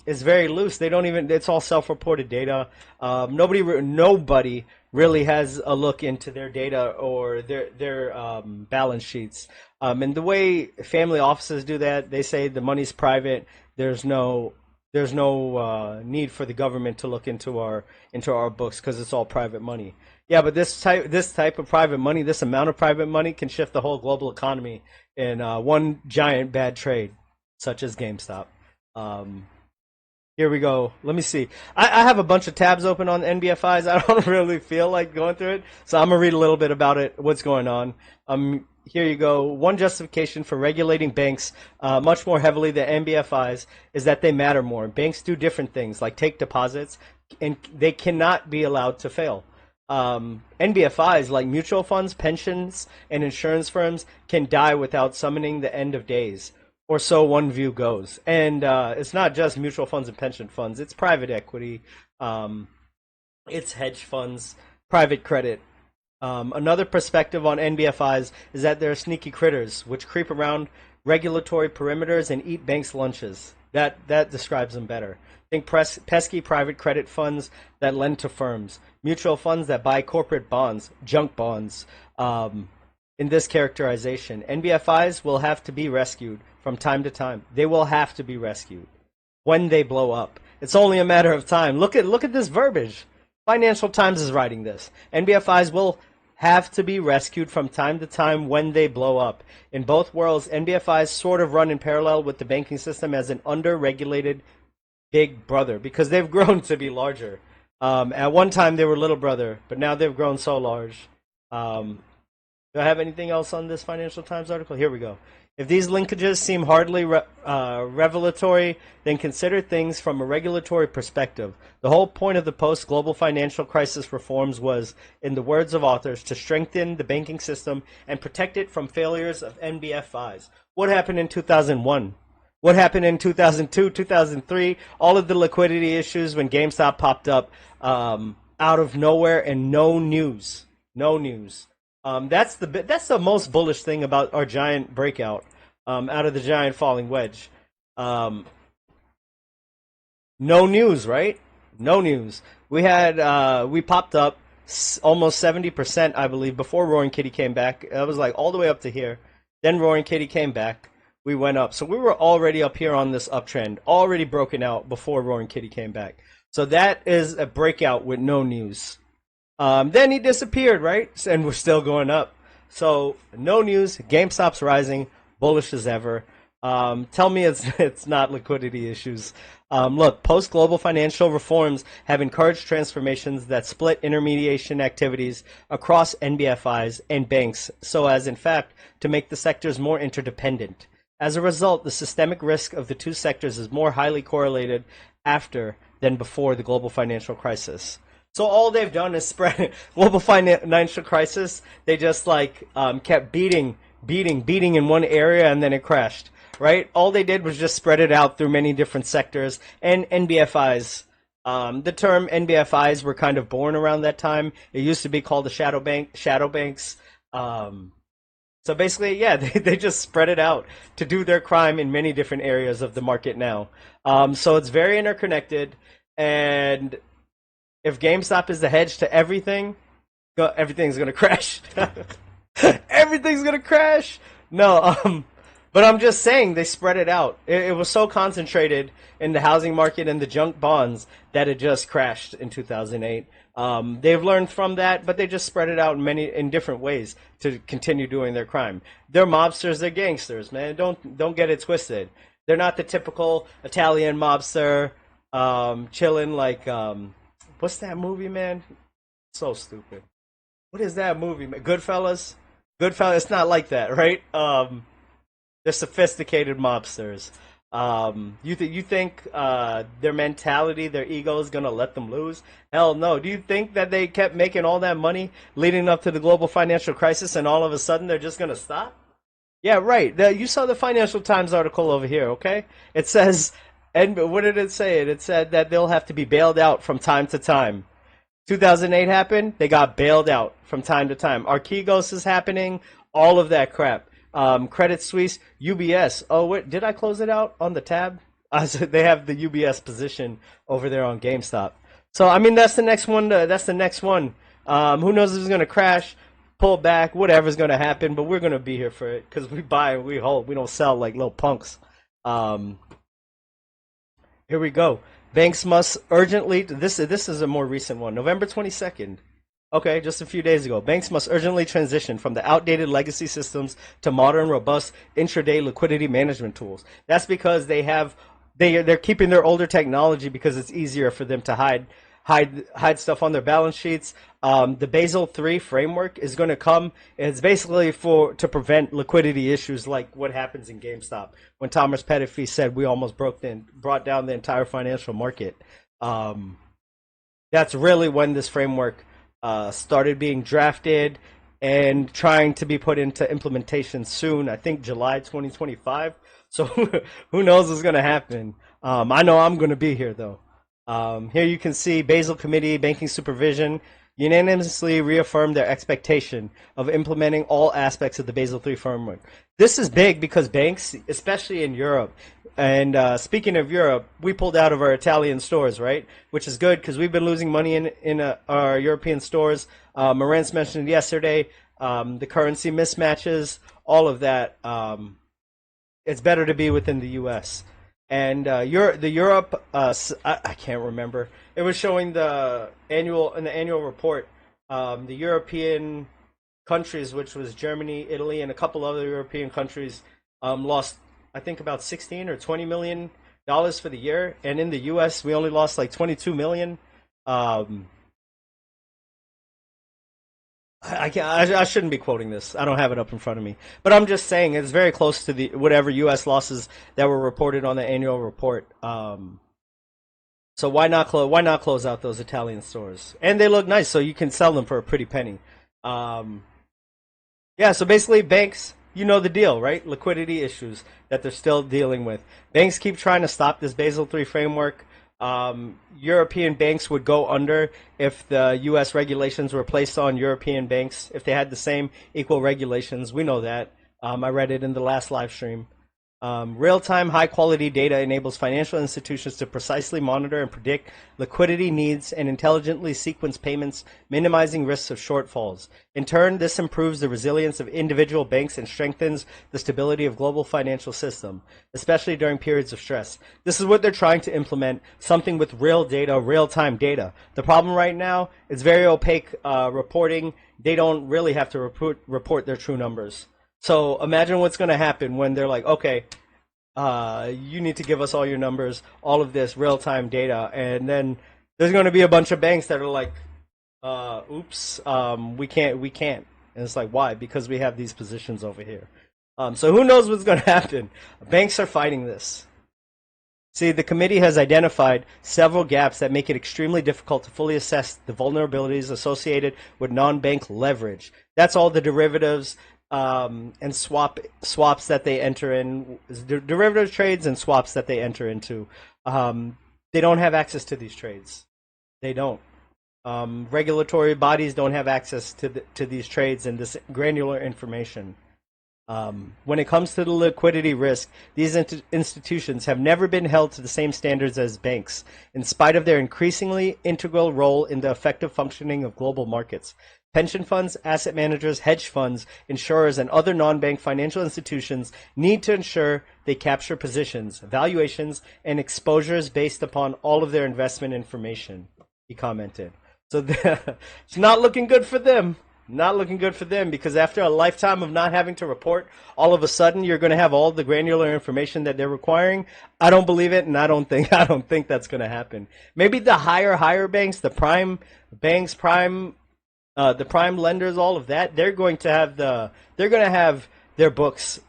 is very loose. They don't even, it's all self-reported data. Nobody really has a look into their data or their balance sheets. And the way family offices do that, they say the money's private. There's no need for the government to look into our books because it's all private money. Yeah, but this type of private money, this amount of private money, can shift the whole global economy in one giant bad trade, such as GameStop. Here we go. Let me see. I have a bunch of tabs open on NBFIs. I don't really feel like going through it, so I'm gonna read a little bit about it. What's going on? Here you go. One justification for regulating banks much more heavily than NBFIs is that they matter more. Banks do different things, like take deposits, and they cannot be allowed to fail. NBFIs, like mutual funds, pensions, and insurance firms, can die without summoning the end of days, or so one view goes. And it's not just mutual funds and pension funds. It's private equity, it's hedge funds, private credit. Another perspective on NBFIs is that they're sneaky critters which creep around regulatory perimeters and eat banks' lunches. That describes them better. Think pesky private credit funds that lend to firms, mutual funds that buy corporate bonds, junk bonds. In this characterization, NBFIs will have to be rescued from time to time. They will have to be rescued when they blow up. It's only a matter of time. Look at this verbiage. Financial Times is writing this. NBFIs will have to be rescued from time to time when they blow up. In both worlds, NBFIs sort of run in parallel with the banking system as an under-regulated big brother because they've grown to be larger. At one time, they were little brother, but now they've grown so large. Do I have anything else on this Financial Times article? Here we go. If these linkages seem hardly revelatory, then consider things from a regulatory perspective. The whole point of the post-global financial crisis reforms was, in the words of authors, to strengthen the banking system and protect it from failures of NBFIs. What happened in 2001? What happened in 2002, 2003? All of the liquidity issues when GameStop popped up out of nowhere and no news. No news. That's the most bullish thing about our giant breakout out of the giant falling wedge. No news, right? No news. We popped up almost 70%, I believe, before Roaring Kitty came back. It was like all the way up to here. Then Roaring Kitty came back. We went up. So we were already up here on this uptrend, already broken out before Roaring Kitty came back. So that is a breakout with no news. Then he disappeared, right? And we're still going up. So no news. GameStop's rising. bullish as ever. Tell me it's not liquidity issues. Look, post-global financial reforms have encouraged transformations that split intermediation activities across NBFIs and banks so as, in fact, to make the sectors more interdependent. As a result, the systemic risk of the two sectors is more highly correlated after than before the global financial crisis. So all they've done is spread global financial crisis. They just kept beating in one area, and then it crashed. Right? All they did was just spread it out through many different sectors and NBFIs. The term NBFIs were kind of born around that time. It used to be called the shadow banks. So basically, yeah, they just spread it out to do their crime in many different areas of the market now. So it's very interconnected, and if GameStop is the hedge to everything, everything's gonna crash. Everything's gonna crash. No, but I'm just saying they spread it out. It was so concentrated in the housing market and the junk bonds that it just crashed in 2008. They've learned from that, but they just spread it out in different ways to continue doing their crime. They're mobsters, they're gangsters, man. Don't get it twisted. They're not the typical Italian mobster chilling like what's that movie, man? So stupid. What is that movie, man? Goodfellas? Goodfellas, it's not like that, right? They're sophisticated mobsters. You think their mentality, their ego is gonna let them lose? Hell no. Do you think that they kept making all that money leading up to the global financial crisis, and all of a sudden they're just gonna stop? Yeah, right. You saw the Financial Times article over here, okay? It says, and what did it say? It said that they'll have to be bailed out from time to time. 2008 happened, they got bailed out from time to time. Archegos is happening, all of that crap. Credit Suisse, UBS. Oh, wait, did I close it out on the tab? So they have the UBS position over there on GameStop. So I mean, that's the next one. That's the next one. Who knows if it's gonna crash, pull back, whatever's gonna happen. But we're gonna be here for it because we buy and we hold. We don't sell like little punks. Here we go. Banks must urgently. This is a more recent one. November 22nd. Okay, just a few days ago. Banks must urgently transition from the outdated legacy systems to modern, robust intraday liquidity management tools. That's because they're keeping their older technology because it's easier for them to hide stuff on their balance sheets. The Basel III framework is going to come. It's basically to prevent liquidity issues like what happens in GameStop when Thomas Pettifee said we almost brought down the entire financial market. That's really when this framework started being drafted and trying to be put into implementation soon. I think July 2025. So who knows what's going to happen. I know I'm going to be here though. Here you can see Basel Committee Banking Supervision unanimously reaffirmed their expectation of implementing all aspects of the Basel III framework. This is big because banks, especially in Europe, and speaking of Europe, we pulled out of our Italian stores, right? Which is good because we've been losing money in our European stores. Marantz mentioned yesterday the currency mismatches, all of that. It's better to be within the U.S. And Europe, I can't remember. It was showing the annual report, the European countries, which was Germany, Italy, and a couple other European countries, lost, I think, about 16 or 20 million dollars for the year, and in the U.S. we only lost like 22 million. I shouldn't be quoting this. I don't have it up in front of me, but I'm just saying it's very close to the whatever U.S. losses that were reported on the annual report. So why not close out those Italian stores? And they look nice, so you can sell them for a pretty penny. Yeah. So basically, banks, you know the deal, right? Liquidity issues that they're still dealing with. Banks keep trying to stop this Basel III framework. European banks would go under if the U.S. regulations were placed on European banks, if they had the same equal regulations. We know that. I read it in the last live stream. Real-time, high-quality data enables financial institutions to precisely monitor and predict liquidity needs and intelligently sequence payments, minimizing risks of shortfalls. In turn, this improves the resilience of individual banks and strengthens the stability of global financial system, especially during periods of stress. This is what they're trying to implement, something with real data, real-time data. The problem right now is very opaque reporting. They don't really have to report their true numbers. So imagine what's going to happen when they're like, okay, you need to give us all your numbers, all of this real-time data, and then there's going to be a bunch of banks that are like, oops, we can't. And it's like, why? Because we have these positions over here. So who knows what's going to happen? Banks are fighting this. See, the committee has identified several gaps that make it extremely difficult to fully assess the vulnerabilities associated with non-bank leverage. That's all the derivatives and swaps that they enter in, derivative trades and swaps that they enter into. They don't have access to these trades. They don't. Regulatory bodies don't have access to these trades and this granular information. When it comes to the liquidity risk, these institutions have never been held to the same standards as banks, in spite of their increasingly integral role in the effective functioning of global markets. Pension funds, asset managers, hedge funds, insurers, and other non-bank financial institutions need to ensure they capture positions, valuations, and exposures based upon all of their investment information, he commented. So it's not looking good for them. Not looking good for them, because after a lifetime of not having to report, all of a sudden you're going to have all the granular information that they're requiring. I don't believe it, and I don't think that's going to happen. Maybe the higher banks, the prime banks, the prime lenders, all of that, they're going to have their books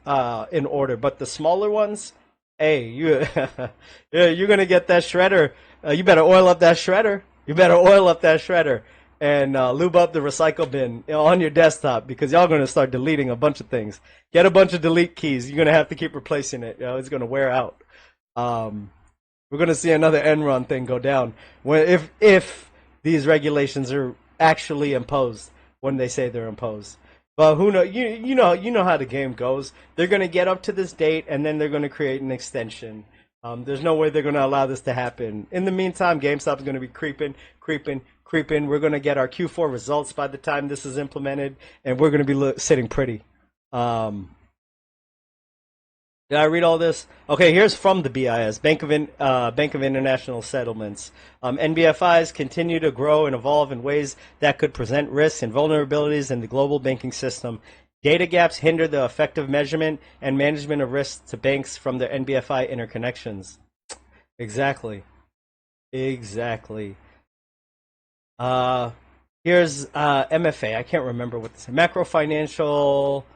in order. But the smaller ones, hey, you're going to get that shredder. You better oil up that shredder. And lube up the recycle bin on your desktop, because y'all going to start deleting a bunch of things. Get a bunch of delete keys. You're going to have to keep replacing it. It's going to wear out. We're going to see another Enron thing go down if these regulations are actually imposed when they say they're imposed. But who know? You know how the game goes. They're going to get up to this date, and then they're going to create an extension. There's no way they're going to allow this to happen. In the meantime, GameStop is going to be creeping. We're going to get our Q4 results by the time this is implemented, and we're going to be sitting pretty. Did I read all this? Okay, here's from the BIS, Bank of International Settlements. NBFIs continue to grow and evolve in ways that could present risks and vulnerabilities in the global banking system. Data gaps hinder the effective measurement and management of risks to banks from their NBFI interconnections. Exactly. Here's MFA. I can't remember what this is. Macro financial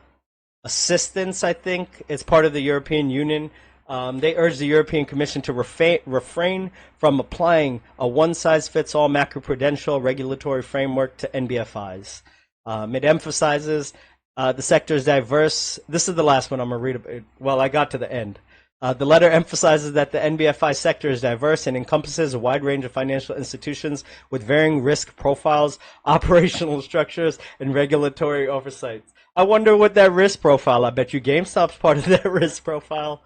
assistance, I think. It's part of the European Union. They urge the European Commission to refrain from applying a one-size-fits-all macroprudential regulatory framework to NBFIs. It emphasizes the sector is diverse. This is the last one I'm going to read. Well, I got to the end. The letter emphasizes that the NBFI sector is diverse and encompasses a wide range of financial institutions with varying risk profiles, operational structures, and regulatory oversight. I wonder what that risk profile. I bet you GameStop's part of that risk profile.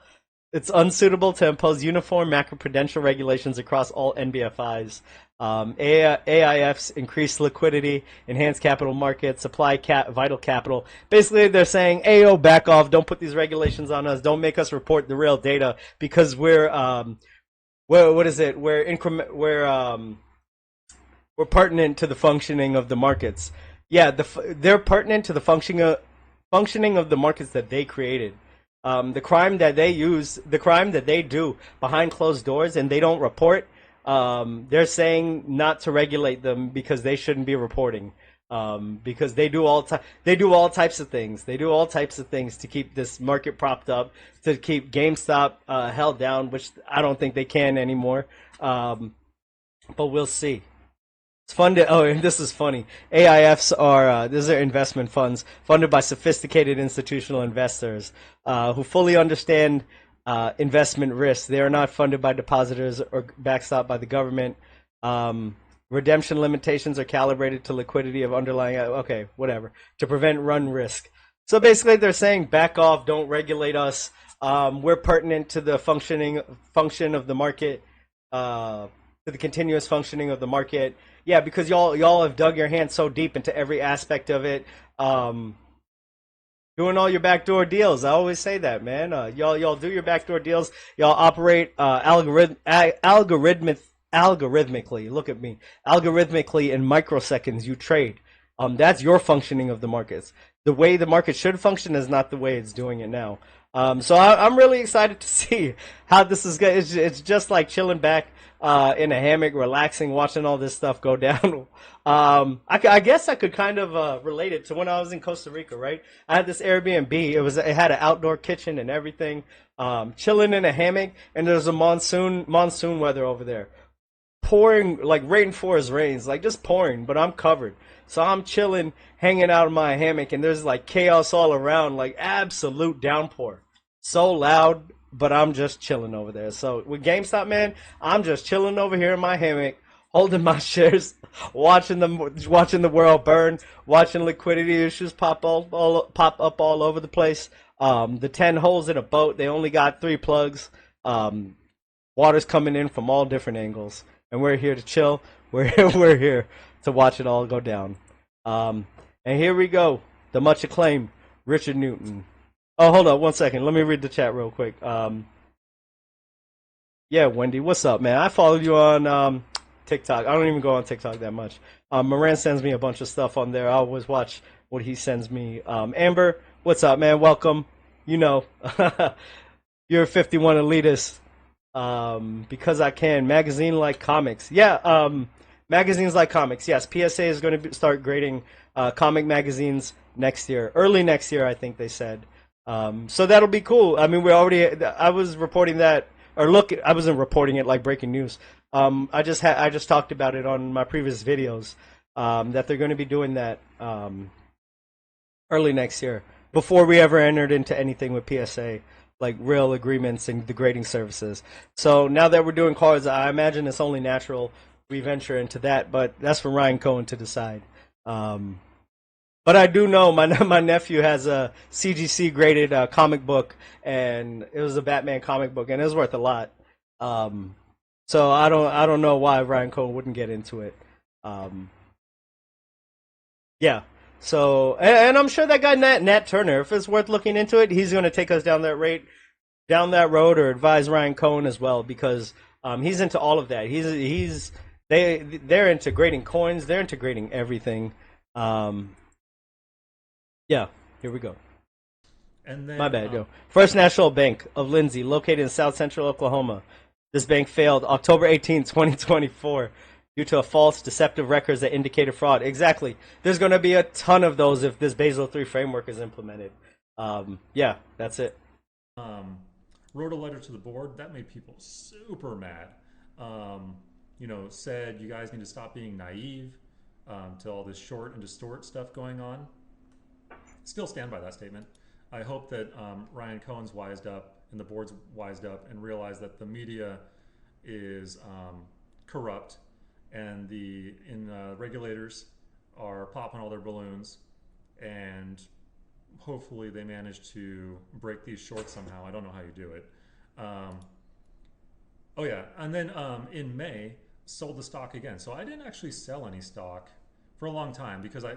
It's unsuitable to impose uniform macroprudential regulations across all NBFIs. AIFs increase liquidity, enhance capital markets, supply vital capital. Basically, they're saying, "Ayo, back off! Don't put these regulations on us. Don't make us report the real data, because we're what is it? We're pertinent to the functioning of the markets. Yeah, they're pertinent to the functioning of the markets that they created." The crime that they do behind closed doors and they don't report, they're saying not to regulate them because they shouldn't be reporting, because they do all types of things. They do all types of things to keep this market propped up, to keep GameStop held down, which I don't think they can anymore. But we'll see. It's funded. Oh, and this is funny. AIFs are these are investment funds funded by sophisticated institutional investors who fully understand investment risks. They are not funded by depositors or backstopped by the government. Redemption limitations are calibrated to liquidity of underlying. Okay, whatever, to prevent run risk. So basically, they're saying, back off, don't regulate us. We're pertinent to the function of the market, to the continuous functioning of the market. Yeah, because y'all have dug your hands so deep into every aspect of it, doing all your backdoor deals. I always say that, man. Y'all do your backdoor deals. Y'all operate algorithmically. Look at me, algorithmically in microseconds. You trade. That's your functioning of the markets. the way the market should function is not the way it's doing it now. So I'm really excited to see how this is going. It's just like chilling back in a hammock, relaxing, watching all this stuff go down. I guess I could kind of relate it to when I was in Costa Rica, right? I had this Airbnb. It had an outdoor kitchen and everything. Chilling in a hammock, and there's a monsoon weather over there, pouring like rainforest rains, like just pouring, but I'm covered. So I'm chilling, hanging out in my hammock, and there's like chaos all around, like absolute downpour. So loud, but I'm just chilling over there. So with GameStop, man, I'm just chilling over here in my hammock, holding my shares, watching the world burn, watching liquidity issues pop up all over the place. The 10 holes in a boat, they only got 3 plugs. Water's coming in from all different angles, and we're here to chill. We're here to watch it all go down. And here we go, the much acclaimed Richard Newton. Oh, hold on 1 second. Let me read the chat real quick. Yeah, Wendy, what's up, man? I follow you on TikTok. I don't even go on TikTok that much. Moran sends me a bunch of stuff on there. I always watch what he sends me. Amber, what's up, man? Welcome. You know, you're a 51 elitist. Because I can. Magazine like comics. Yeah, magazines like comics. Yes, PSA is going to start grading comic magazines next year. Early next year, I think they said. So that'll be cool. I mean, I was reporting that, or look, I wasn't reporting it like breaking news. I just talked about it on my previous videos, that they're going to be doing that early next year, before we ever entered into anything with PSA, like real agreements and the grading services. So now that we're doing cards, I imagine it's only natural we venture into that, but that's for Ryan Cohen to decide. But I do know my nephew has a CGC graded comic book, and it was a Batman comic book, and it was worth a lot. So I don't know why Ryan Cohen wouldn't get into it. Yeah. So, and I'm sure that guy Nat Turner, if it's worth looking into it, he's going to take us down that road, or advise Ryan Cohen as well, because he's into all of that. They're integrating coins, they're integrating everything. Yeah, here we go. And then, my bad, yo. First National Bank of Lindsay, located in South Central Oklahoma. This bank failed October 18, 2024. Due to a false, deceptive records that indicated fraud. Exactly. There's going to be a ton of those if this Basel III framework is implemented. Yeah, that's it. Wrote a letter to the board. That made people super mad. Said you guys need to stop being naive to all this short and distort stuff going on. Still stand by that statement. I hope that Ryan Cohen's wised up and the board's wised up and realized that the media is corrupt, and the regulators are popping all their balloons, and hopefully they manage to break these shorts somehow. I don't know how you do it. Oh yeah, and then in May, sold the stock again. So I didn't actually sell any stock for a long time because I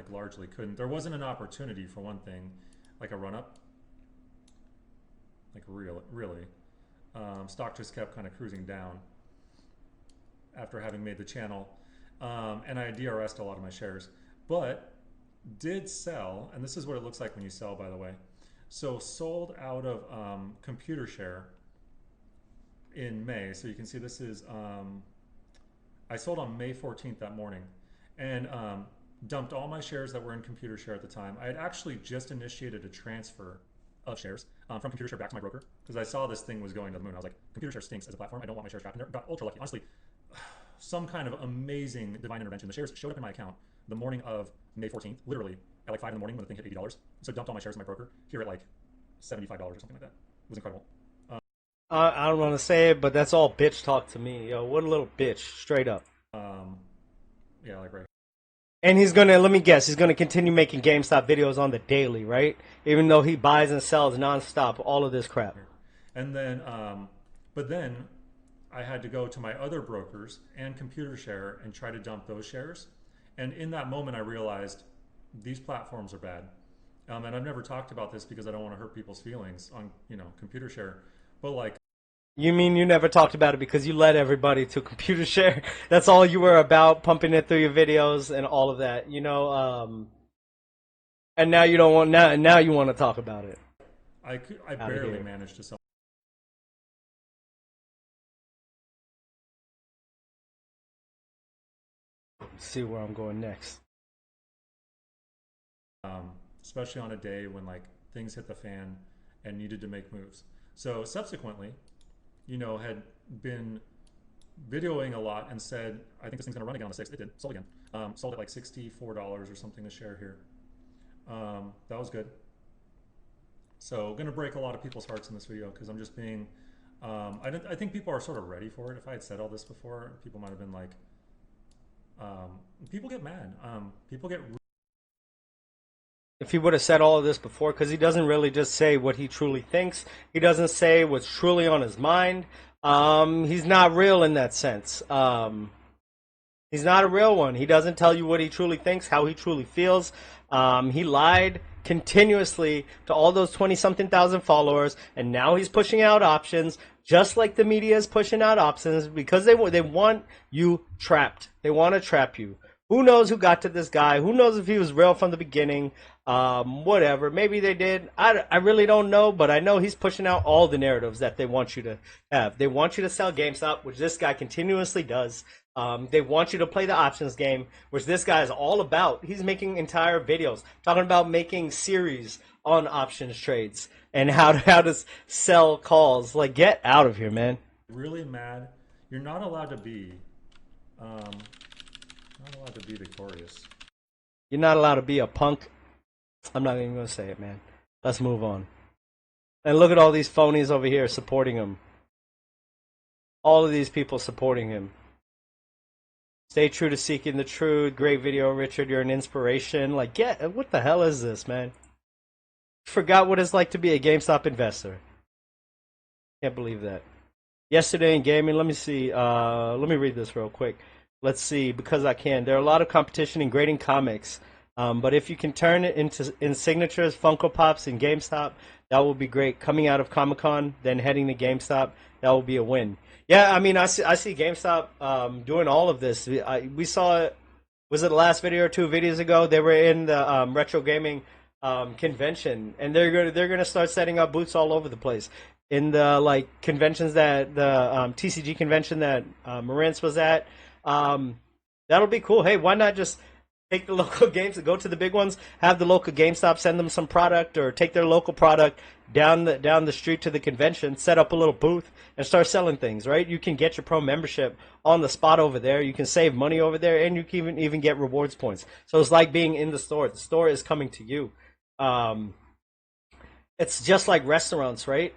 largely couldn't. There wasn't an opportunity, for one thing, like a run-up. Like really. Stock just kept kind of cruising down after having made the channel, and I DRS'd a lot of my shares, but did sell, and this is what it looks like when you sell, by the way. So sold out of computer share in May. So you can see this is, I sold on May 14th that morning, and dumped all my shares that were in computer share at the time. I had actually just initiated a transfer of shares from computer share back to my broker, because I saw this thing was going to the moon. I was like, computer share stinks as a platform. I don't want my shares trapped in there. Got ultra lucky. Honestly, some kind of amazing divine intervention. The shares showed up in my account the morning of May 14th, literally at like 5 in the morning when the thing hit $80. So dumped all my shares in my broker here at like $75 or something like that. It was incredible. I don't want to say it, but that's all bitch talk to me. Yo, what a little bitch, straight up. Yeah, like right. And he's gonna, let me guess, he's gonna continue making GameStop videos on the daily, right? Even though he buys and sells nonstop, all of this crap. And then, but then I had to go to my other brokers and computer share and try to dump those shares. And in that moment, I realized these platforms are bad. And I've never talked about this because I don't want to hurt people's feelings on, computer share. But like, you mean you never talked about it because you led everybody to computer share? That's all you were about, pumping it through your videos and all of that. And now you don't want now you want to talk about it. I barely managed to sell. Let's see where I'm going next. Especially on a day when like things hit the fan and needed to make moves. So subsequently, you know, had been videoing a lot and said, I think this thing's gonna run again on the 6th. It did. Sold again. Sold at like $64 or something a share here. That was good. So gonna break a lot of people's hearts in this video because I'm just being, I think people are sort of ready for it. If I had said all this before, people might have been like, people get mad. People get. If he would have said all of this before, because he doesn't really just say what he truly thinks. He doesn't say what's truly on his mind. He's not real in that sense. He's not a real one. He doesn't tell you what he truly thinks, how he truly feels. He lied continuously to all those 20-something thousand followers, and now he's pushing out options, just like the media is pushing out options, because they want you trapped. They want to trap you. Who knows who got to this guy? Who knows if he was real from the beginning? Whatever. Maybe they did. I really don't know, but I know he's pushing out all the narratives that they want you to have. They want you to sell GameStop, which this guy continuously does. They want you to play the options game, which this guy is all about. He's making entire videos talking about making series on options trades and how to sell calls. Like, get out of here, man. Really mad. You're not allowed to be. Not allowed to be victorious. You're not allowed to be a punk. I'm not even going to say it, man. Let's move on. And look at all these phonies over here supporting him. All of these people supporting him. Stay true to seeking the truth. Great video, Richard. You're an inspiration. Like, what the hell is this, man? Forgot what it's like to be a GameStop investor. Can't believe that. Yesterday in gaming, let me see. Let me read this real quick. Let's see, because I can. There are a lot of competition in grading comics, but if you can turn it in signatures, Funko Pops, and GameStop, that will be great. Coming out of Comic-Con, then heading to GameStop, that will be a win. Yeah, I mean, I see GameStop doing all of this. We saw it. Was it the last video or 2 videos ago? They were in the retro gaming convention, and they're gonna start setting up booths all over the place. In the like conventions that the TCG convention that Marantz was at. That'll be cool. Hey, why not just take the local games and go to the big ones, have the local GameStop send them some product, or take their local product down the street to the convention, set up a little booth, and start selling things, right? You can get your pro membership on the spot over there. You can save money over there, and you can even get rewards points. So it's like being in the store. The store is coming to you. It's just like restaurants, right?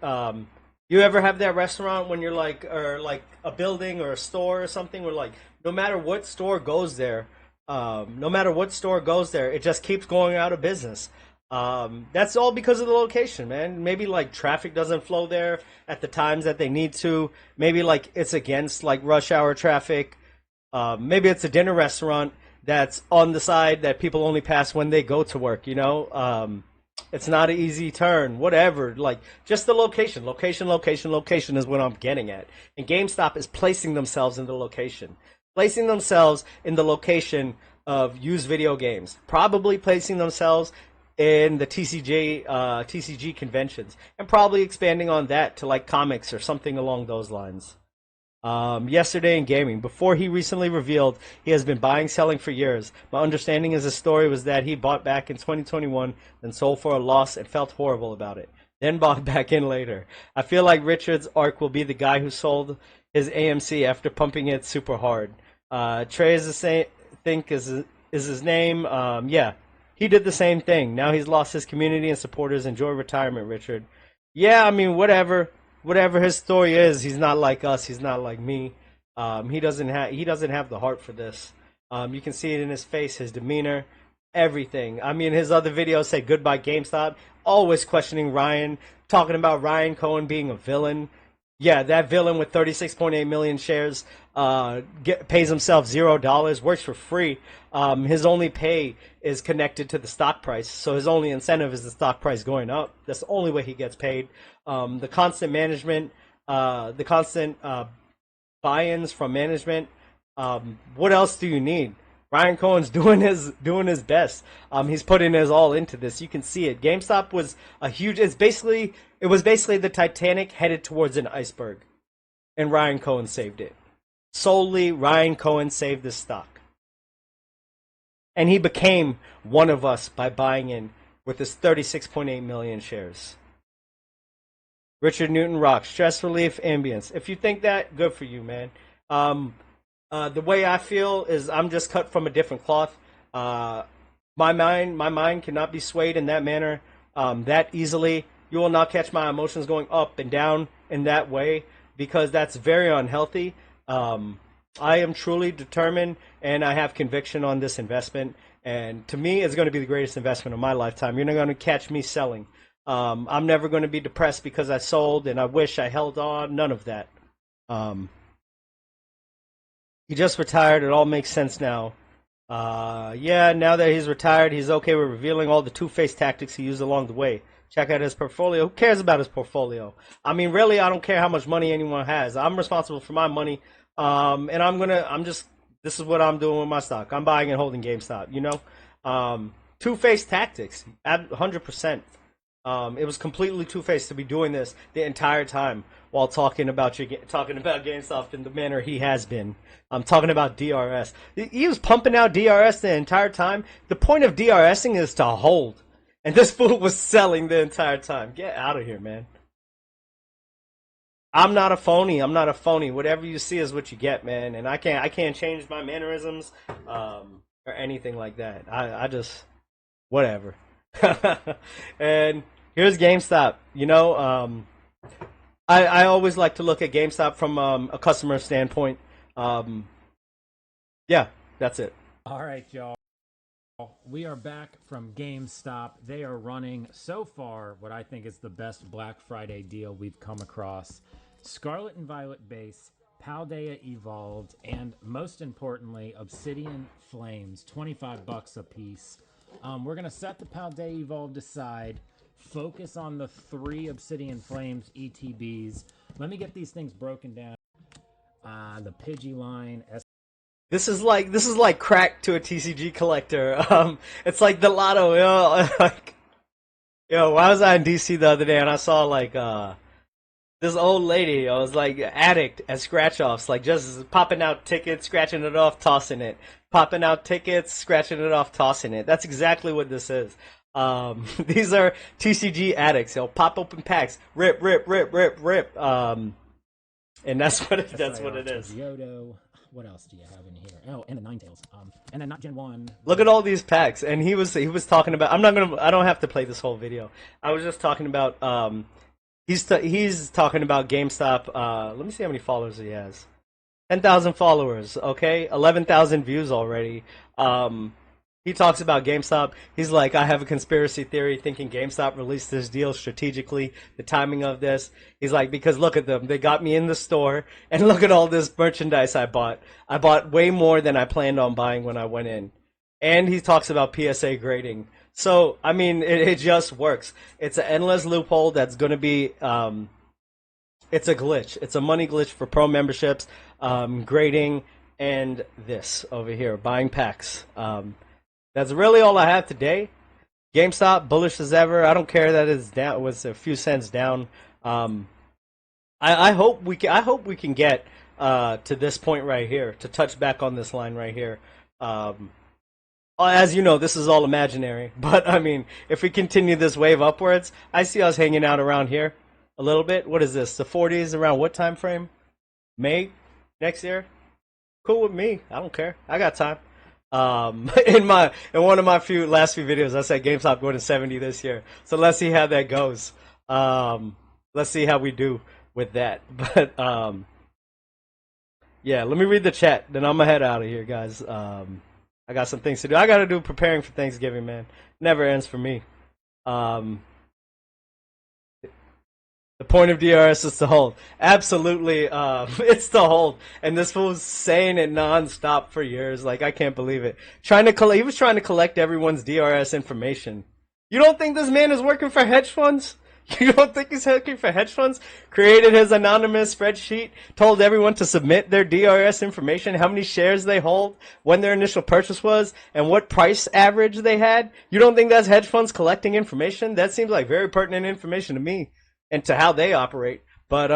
You ever have that restaurant when you're like, or like a building or a store or something where like, no matter what store goes there, it just keeps going out of business. That's all because of the location, man. Maybe like traffic doesn't flow there at the times that they need to. Maybe like it's against like rush hour traffic. Maybe it's a dinner restaurant that's on the side that people only pass when they go to work, you know? It's not an easy turn, whatever. Like, just the location is what I'm getting at. And GameStop is placing themselves in the location. Placing themselves in the location of used video games. Probably placing themselves in the TCG conventions. And probably expanding on that to, like, comics or something along those lines. Yesterday in gaming, before he recently revealed he has been buying, selling for years. My understanding is the story was that he bought back in 2021, then sold for a loss and felt horrible about it. Then bought back in later. I feel like Richard's arc will be the guy who sold his AMC after pumping it super hard. Trey is the same, think is his name. Yeah, he did the same thing. Now he's lost his community and supporters. Enjoy retirement, Richard. Yeah, I mean, whatever his story is, he's not like us. He's not like me. He doesn't have the heart for this. You can see it in his face, his demeanor, everything. I mean, his other videos say goodbye GameStop, always questioning Ryan, talking about Ryan Cohen being a villain. Yeah, that villain with 36.8 million shares pays himself $0, works for free. His only pay is connected to the stock price, so his only incentive is the stock price going up. That's the only way he gets paid. The constant management, the constant buy-ins from management. What else do you need? Ryan Cohen's doing his best. He's putting his all into this. You can see it. GameStop was a huge. It was basically the Titanic headed towards an iceberg, and Ryan Cohen saved it. Solely Ryan Cohen saved this stock, and he became one of us by buying in with his 36.8 million shares. Richard Newton Rock, stress relief, ambience. If you think that, good for you, man. The way I feel is I'm just cut from a different cloth. My mind cannot be swayed in that manner that easily. You will not catch my emotions going up and down in that way because that's very unhealthy. I am truly determined and I have conviction on this investment. And to me, it's going to be the greatest investment of my lifetime. You're not going to catch me selling. I'm never going to be depressed because I sold and I wish I held on. None of that. He just retired. It all makes sense now. Yeah, now that he's retired, he's okay with revealing all the two-faced tactics he used along the way. Check out his portfolio. Who cares about his portfolio? I mean, really, I don't care how much money anyone has. I'm responsible for my money, and this is what I'm doing with my stock. I'm buying and holding GameStop, you know? Two-faced tactics, 100%. It was completely two-faced to be doing this the entire time while talking about GameStop in the manner he has been. I'm talking about DRS. He was pumping out DRS the entire time. The point of DRSing is to hold. And this fool was selling the entire time. Get out of here, man. I'm not a phony. I'm not a phony. Whatever you see is what you get, man. And I can't change my mannerisms or anything like that. I just whatever. And here's GameStop. You know, I always like to look at GameStop from a customer standpoint. Yeah, that's it. All right, y'all. We are back from GameStop. They are running so far what I think is the best Black Friday deal we've come across. Scarlet and Violet base, Paldea Evolved, and most importantly, Obsidian Flames, 25 bucks a piece. We're going to set the Paldea Evolved aside, focus on the 3 Obsidian Flames ETBs. Let me get these things broken down. The Pidgey line. This is like crack to a TCG collector. It's like the lotto. You know, like, I was out in DC the other day and I saw like this old lady. I was like addict at scratch offs, like just popping out tickets, scratching it off, tossing it, popping out tickets, scratching it off, tossing it. That's exactly what this is. These are TCG addicts. They'll pop open packs, rip, rip, rip, rip, rip. And that's what it is. Yodo. What else do you have in here? Oh, and the Ninetales. And then not Gen 1. Look at all these packs. And he was talking about. I don't have to play this whole video. I was just talking about. He's talking about GameStop. Let me see how many followers he has. 10,000 followers. Okay, 11,000 views already. He talks about GameStop. He's like, I have a conspiracy theory thinking GameStop released this deal strategically, the timing of this. He's like, because look at them. They got me in the store, and look at all this merchandise I bought. I bought way more than I planned on buying when I went in. And he talks about PSA grading. So, I mean, it just works. It's an endless loophole that's going to be, it's a glitch. It's a money glitch for pro memberships, grading, and this over here, buying packs. That's really all I have today. GameStop, bullish as ever. I don't care that it's down. It was a few cents down. I hope we can get to this point right here, to touch back on this line right here. As you know, this is all imaginary. But I mean, if we continue this wave upwards, I see us hanging out around here a little bit. What is this? The 40s around what time frame? May next year? Cool with me. I don't care. I got time. In one of my last few videos, I said GameStop going to 70 this year. So let's see how that goes. Let's see how we do with that. But yeah, let me read the chat. Then I'm gonna head out of here, guys. I got some things to do. I got to do preparing for Thanksgiving, man. Never ends for me. The point of DRS is to hold. Absolutely, it's to hold. And this fool's saying it nonstop for years. Like, I can't believe it. He was trying to collect everyone's DRS information. You don't think this man is working for hedge funds? You don't think he's looking for hedge funds? Created his anonymous spreadsheet, told everyone to submit their DRS information, how many shares they hold, when their initial purchase was, and what price average they had. You don't think that's hedge funds collecting information? That seems like very pertinent information to me and to how they operate. But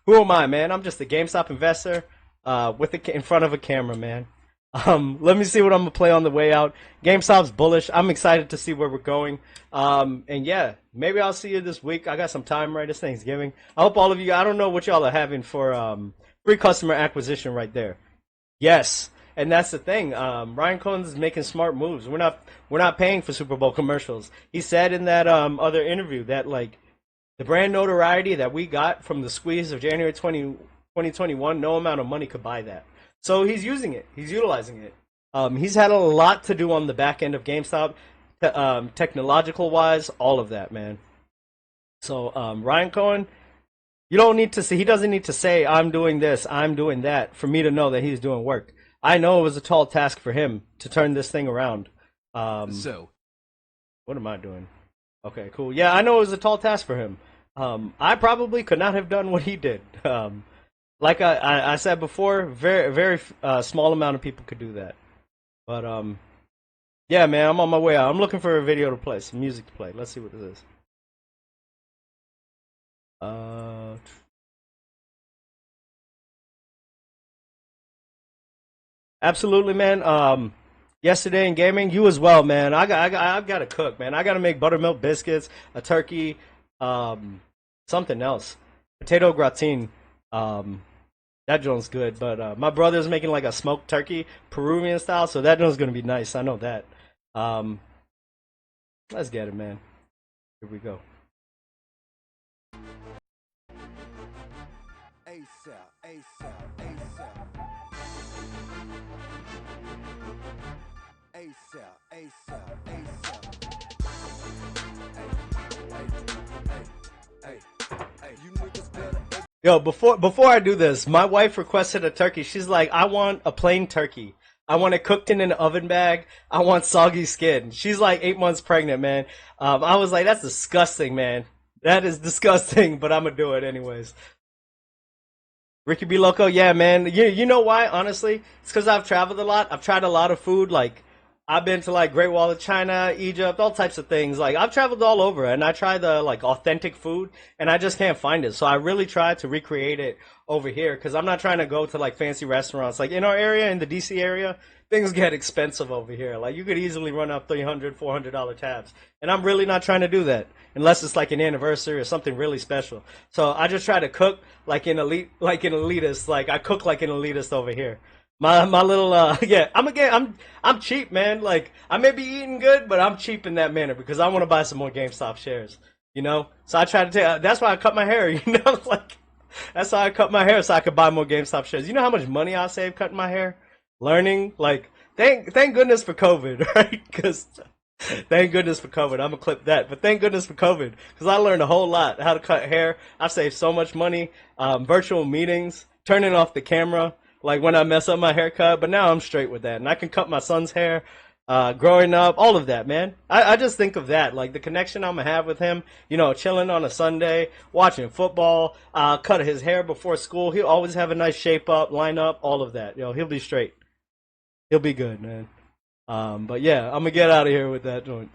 who am I, man? I'm just a GameStop investor in front of a camera, man. Let me see what I'm gonna play on the way out. GameStop's bullish. I'm excited to see where we're going. And yeah, maybe I'll see you this week. I got some time right. It's Thanksgiving. I hope all of you. I don't know what y'all are having for free customer acquisition right there. Yes, and that's the thing. Ryan Cohen's is making smart moves. We're not paying for Super Bowl commercials. He said in that other interview that like the brand notoriety that we got from the squeeze of January 2021, no amount of money could buy that. So he's using it. He's utilizing it. He's had a lot to do on the back end of GameStop, technological-wise, all of that, man. So Ryan Cohen, you don't need to say. He doesn't need to say, "I'm doing this, I'm doing that," for me to know that he's doing work. I know it was a tall task for him to turn this thing around. So, what am I doing? Okay, cool. Yeah, I know it was a tall task for him. I probably could not have done what he did. Like I said before, very small amount of people could do that. But yeah, man, I'm on my way out. I'm looking for a video to play, some music to play. Let's see what this is. Absolutely, man. Yesterday in gaming, you as well, man. I've got to cook, man. I got to make buttermilk biscuits, a turkey, something else, potato gratin. That joint's good, but my brother's making like a smoked turkey, Peruvian style, so that joint's gonna be nice. I know that. Let's get it, man. Here we go. Yo, before I do this, my wife requested a turkey. She's like, I want a plain turkey. I want it cooked in an oven bag. I want soggy skin. She's like 8 months pregnant, man. I was like, that's disgusting, man. That is disgusting, but I'm gonna do it anyways. Ricky B. Loco, yeah, man. You know why? Honestly, it's because I've traveled a lot. I've tried a lot of food. Like, I've been to like Great Wall of China, Egypt, all types of things. Like, I've traveled all over, and I try the like authentic food, and I just can't find it. So I really try to recreate it over here because I'm not trying to go to like fancy restaurants. Like in our area, in the DC area, things get expensive over here. Like you could easily run up $300, $400 tabs, and I'm really not trying to do that unless it's like an anniversary or something really special. So I just try to cook like an elitist. Like I cook like an elitist over here. My little yeah, I'm cheap, man. Like I may be eating good, but I'm cheap in that manner because I want to buy some more GameStop shares, you know. So I try to take. That's why I cut my hair, you know. Like that's why I cut my hair so I could buy more GameStop shares. You know how much money I save cutting my hair, learning. Like thank goodness for COVID, right? Because thank goodness for COVID. I'm gonna clip that, but thank goodness for COVID because I learned a whole lot how to cut hair. I saved so much money. Virtual meetings, turning off the camera. Like when I mess up my haircut, but now I'm straight with that. And I can cut my son's hair, growing up, all of that, man. I just think of that, like the connection I'm going to have with him, you know, chilling on a Sunday, watching football, cut his hair before school. He'll always have a nice shape up, line up, all of that. You know, he'll be straight. He'll be good, man. But yeah, I'm going to get out of here with that joint.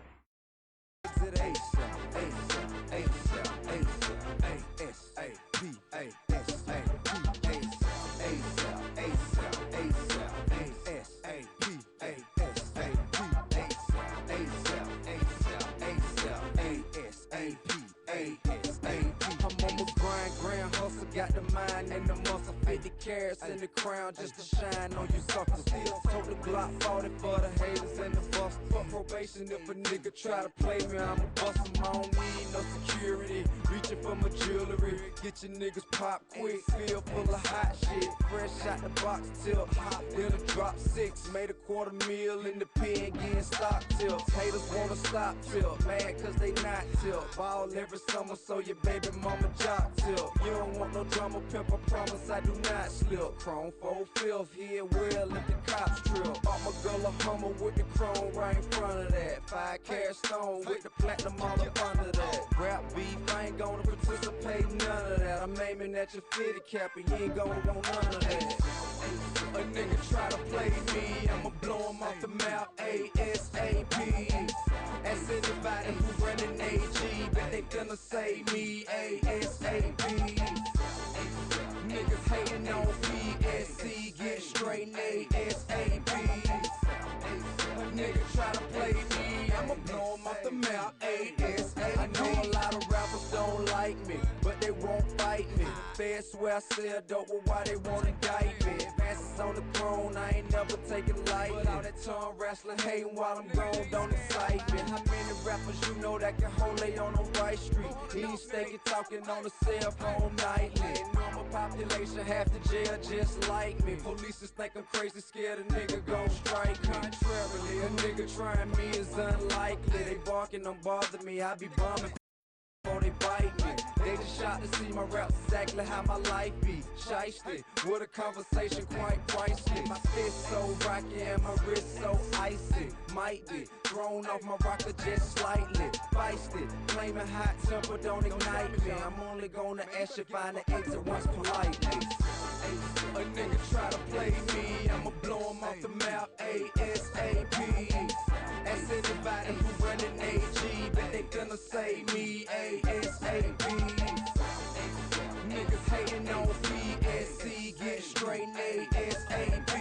Got the mind and the muscle, 50 carats in the crown just to shine on you suckers. Still told the Glock 40 for the haters and the busters. Fuck probation if a nigga try to play me, I'ma bust him. I don't need no security, reaching for my jewelry. Get your niggas pop quick, feel full of hot shit. Fresh out the box till hot, then a drop 6. Made a $250,000 in the pen, getting stock till. Haters wanna stop till, mad cause they not till. Ball every summer so your baby mama job till. You don't want no drama, pimp, I promise I do not slip. Chrome 4/5 here, well, let the cops trip. Bought my girl a Hummer with the chrome right in front of that. 5-carat stone with the platinum all up under that. Rap beef, I ain't gonna participate, none of that. I'm aiming at your fitted cap and you ain't gonna want none of that. A nigga try to play me, I'ma blow him off the map ASAP. Ask anybody who running AG, but they gonna say me ASAP. Niggas hating on PSC, get straight ASAP. A nigga try to play me, I'ma blow him off the map ASAP. I know a lot of rappers don't like me, but they won't fight me. Feds swear I sell dope, but why they wanna indict me? Masses on the throne, I ain't never taking light. But all that tongue wrestling, hating while I'm gone, don't excite me. How many rappers you know that can hold they on the right street? Each steady talking on the cell phone nightly. Normal population, half the jail just like me. Police just think I'm crazy, scared a nigga gon' strike me. Contrarily, a nigga trying me is unlikely. They barking, don't bother me, I be bumming before they bite me. They just shot to see my raps exactly how my life be. Shiesty, with a conversation quite pricey. My fist so rocky and my wrist so icy. Might be thrown off my rocker just slightly. Feisty, claiming hot temper don't ignite me. I'm only gonna ask you find the exit once politely. A nigga try to play me, I'ma blow him off the map ASAP. Ask anybody who running AG, but they gonna say me ASAP. Niggas hating on PSC, get straight ASAP.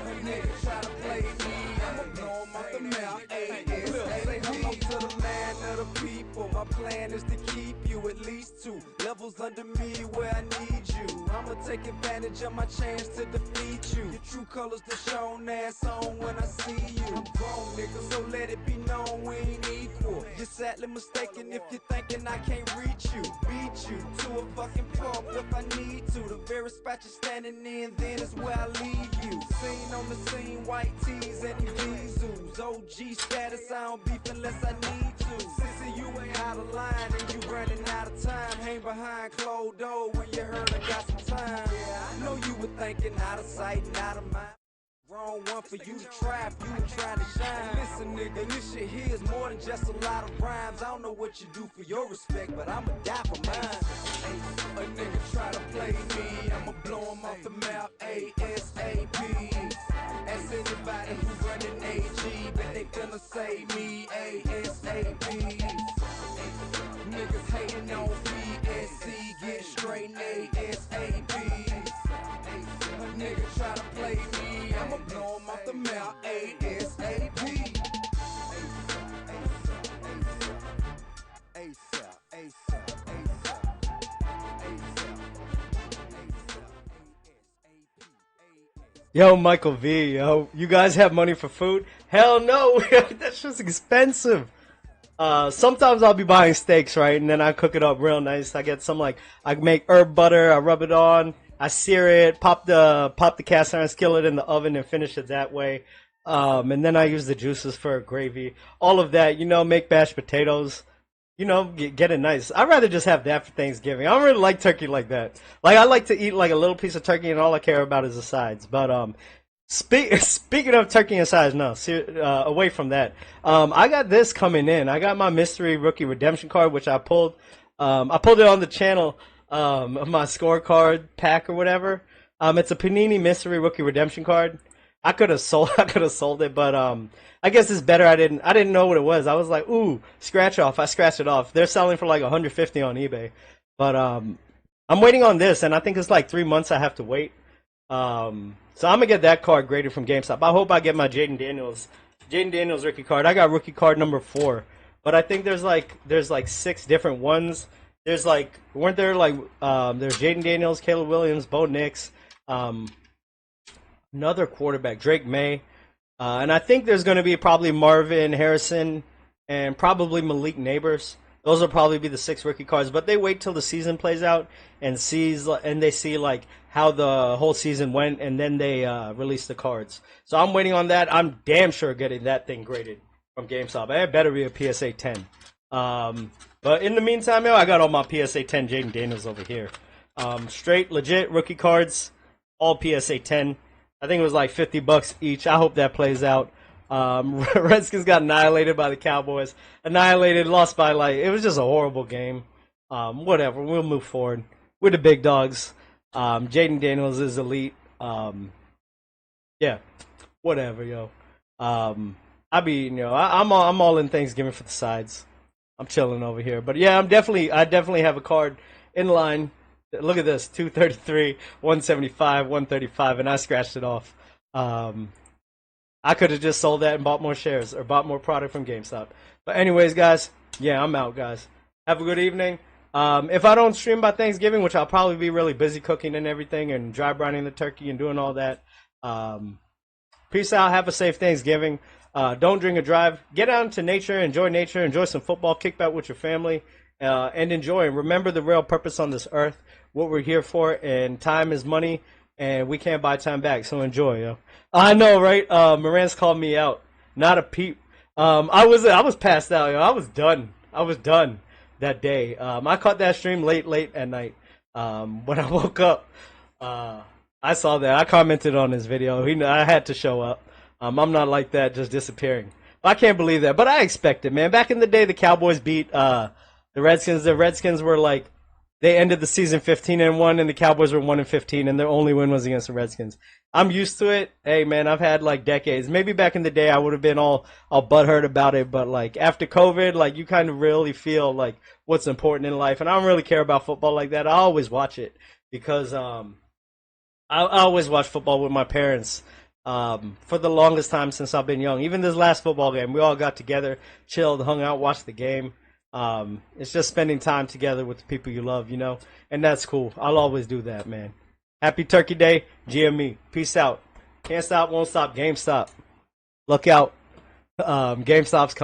A nigga try to play me, I'ma blow him off the map ASAP. Say hello to the land of the people. My plan is to keep you at least 2 levels under me where I need you. I'ma take advantage of my chance to defeat you. Your true colors to shown ass on when I see you. I'm grown, nigga, so let it be known we ain't equal. You're sadly mistaken if you're thinking I can't reach you. Beat you to a fucking pulp if I need to. The very spot you're standing in, then is where I leave you. Seen on the scene, white tees and Ibizus. OG status, I don't beef unless I need to. Sissy, you ain't out of line and you running out of time. Hang behind closed door when you heard I got some time. Yeah, I know you were thinking out of sight and out of mind. Wrong one for you to try if you were trying to shine. Listen, nigga, this shit here is more than just a lot of rhymes. I don't know what you do for your respect, but I'ma die for mine. A nigga try to play me, I'ma blow him off the map ASAP. Ask anybody who running AG, but they gonna say me ASAP. Niggas hating on PSC, get straight ASAP. A nigga try to play me, I'ma blow him off the map ASAP. Yo, Michael V, yo, you guys have money for food? Hell no, that's just expensive. Sometimes I'll be buying steaks, right, and then I cook it up real nice. I get some, like, I make herb butter, I rub it on, I sear it, pop the cast iron skillet in the oven and finish it that way. And then I use the juices for gravy. All of that, you know, make mashed potatoes. You know, get it nice. I'd rather just have that for Thanksgiving. I don't really like turkey like that. Like, I like to eat like a little piece of turkey, and all I care about is the sides. But speaking of turkey and sides, no, away from that. I got this coming in. I got my mystery rookie redemption card, which I pulled. I pulled it on the channel of my scorecard pack or whatever. It's a Panini mystery rookie redemption card. I could have sold it, but I guess it's better. I didn't know what it was. I was like, ooh, scratch off. I scratched it off. They're selling for like $150 on eBay. But I'm waiting on this, and I think it's like 3 months I have to wait. So I'm gonna get that card graded from GameStop. I hope I get my Jaden Daniels rookie card. I got rookie card number 4, but I think there's like 6 different ones. There's like, weren't there like there's Jaden Daniels, Caleb Williams, Bo Nix, another quarterback, Drake May, and I think there's going to be probably Marvin Harrison and probably Malik Neighbors. Those will probably be the 6 rookie cards, but they wait till the season plays out and they see like how the whole season went, and then they release the cards. So I'm waiting on that. I'm damn sure getting that thing graded from GameStop. It better be a PSA 10. But in the meantime, yo, I got all my PSA 10 Jaden Daniels over here. Straight, legit rookie cards, all PSA 10. I think it was like $50 each. I hope that plays out. Redskins got annihilated by the Cowboys. Annihilated, lost by like, it was just a horrible game. Whatever, we'll move forward. We're the big dogs. Jaden Daniels is elite. Yeah, whatever, yo. I'm all in Thanksgiving for the sides. I'm chilling over here, but yeah, I definitely have a card in line. Look at this, 233, 175, 135, and I scratched it off. I could have just sold that and bought more shares or bought more product from GameStop. But anyways, guys, yeah, I'm out, guys. Have a good evening. If I don't stream by Thanksgiving, which I'll probably be really busy cooking and everything and dry brining the turkey and doing all that, peace out. Have a safe Thanksgiving. Don't drink and drive. Get out into nature. Enjoy some football. Kick back with your family. And enjoy. And remember the real purpose on this earth, what we're here for, and time is money, and we can't buy time back. So enjoy, yo. I know, right? Moran's called me out. Not a peep. I was passed out, yo. I was done that day. I caught that stream late at night. When I woke up, I saw that. I commented on his video. I had to show up. I'm not like that, just disappearing. I can't believe that, but I expect it, man. Back in the day, the Cowboys beat the Redskins. The Redskins were like, they ended the season 15-1, and the Cowboys were 1-15, and their only win was against the Redskins. I'm used to it. Hey, man, I've had like decades. Maybe back in the day, I would have been all butthurt about it, but like after COVID, like you kind of really feel like what's important in life, and I don't really care about football like that. I always watch it because I always watch football with my parents. For the longest time since I've been young. Even this last football game, we all got together, chilled, hung out, watched the game. It's just spending time together with the people you love, you know? And that's cool. I'll always do that, man. Happy Turkey Day, GME. Peace out. Can't stop, won't stop, GameStop. Look out. GameStop's coming.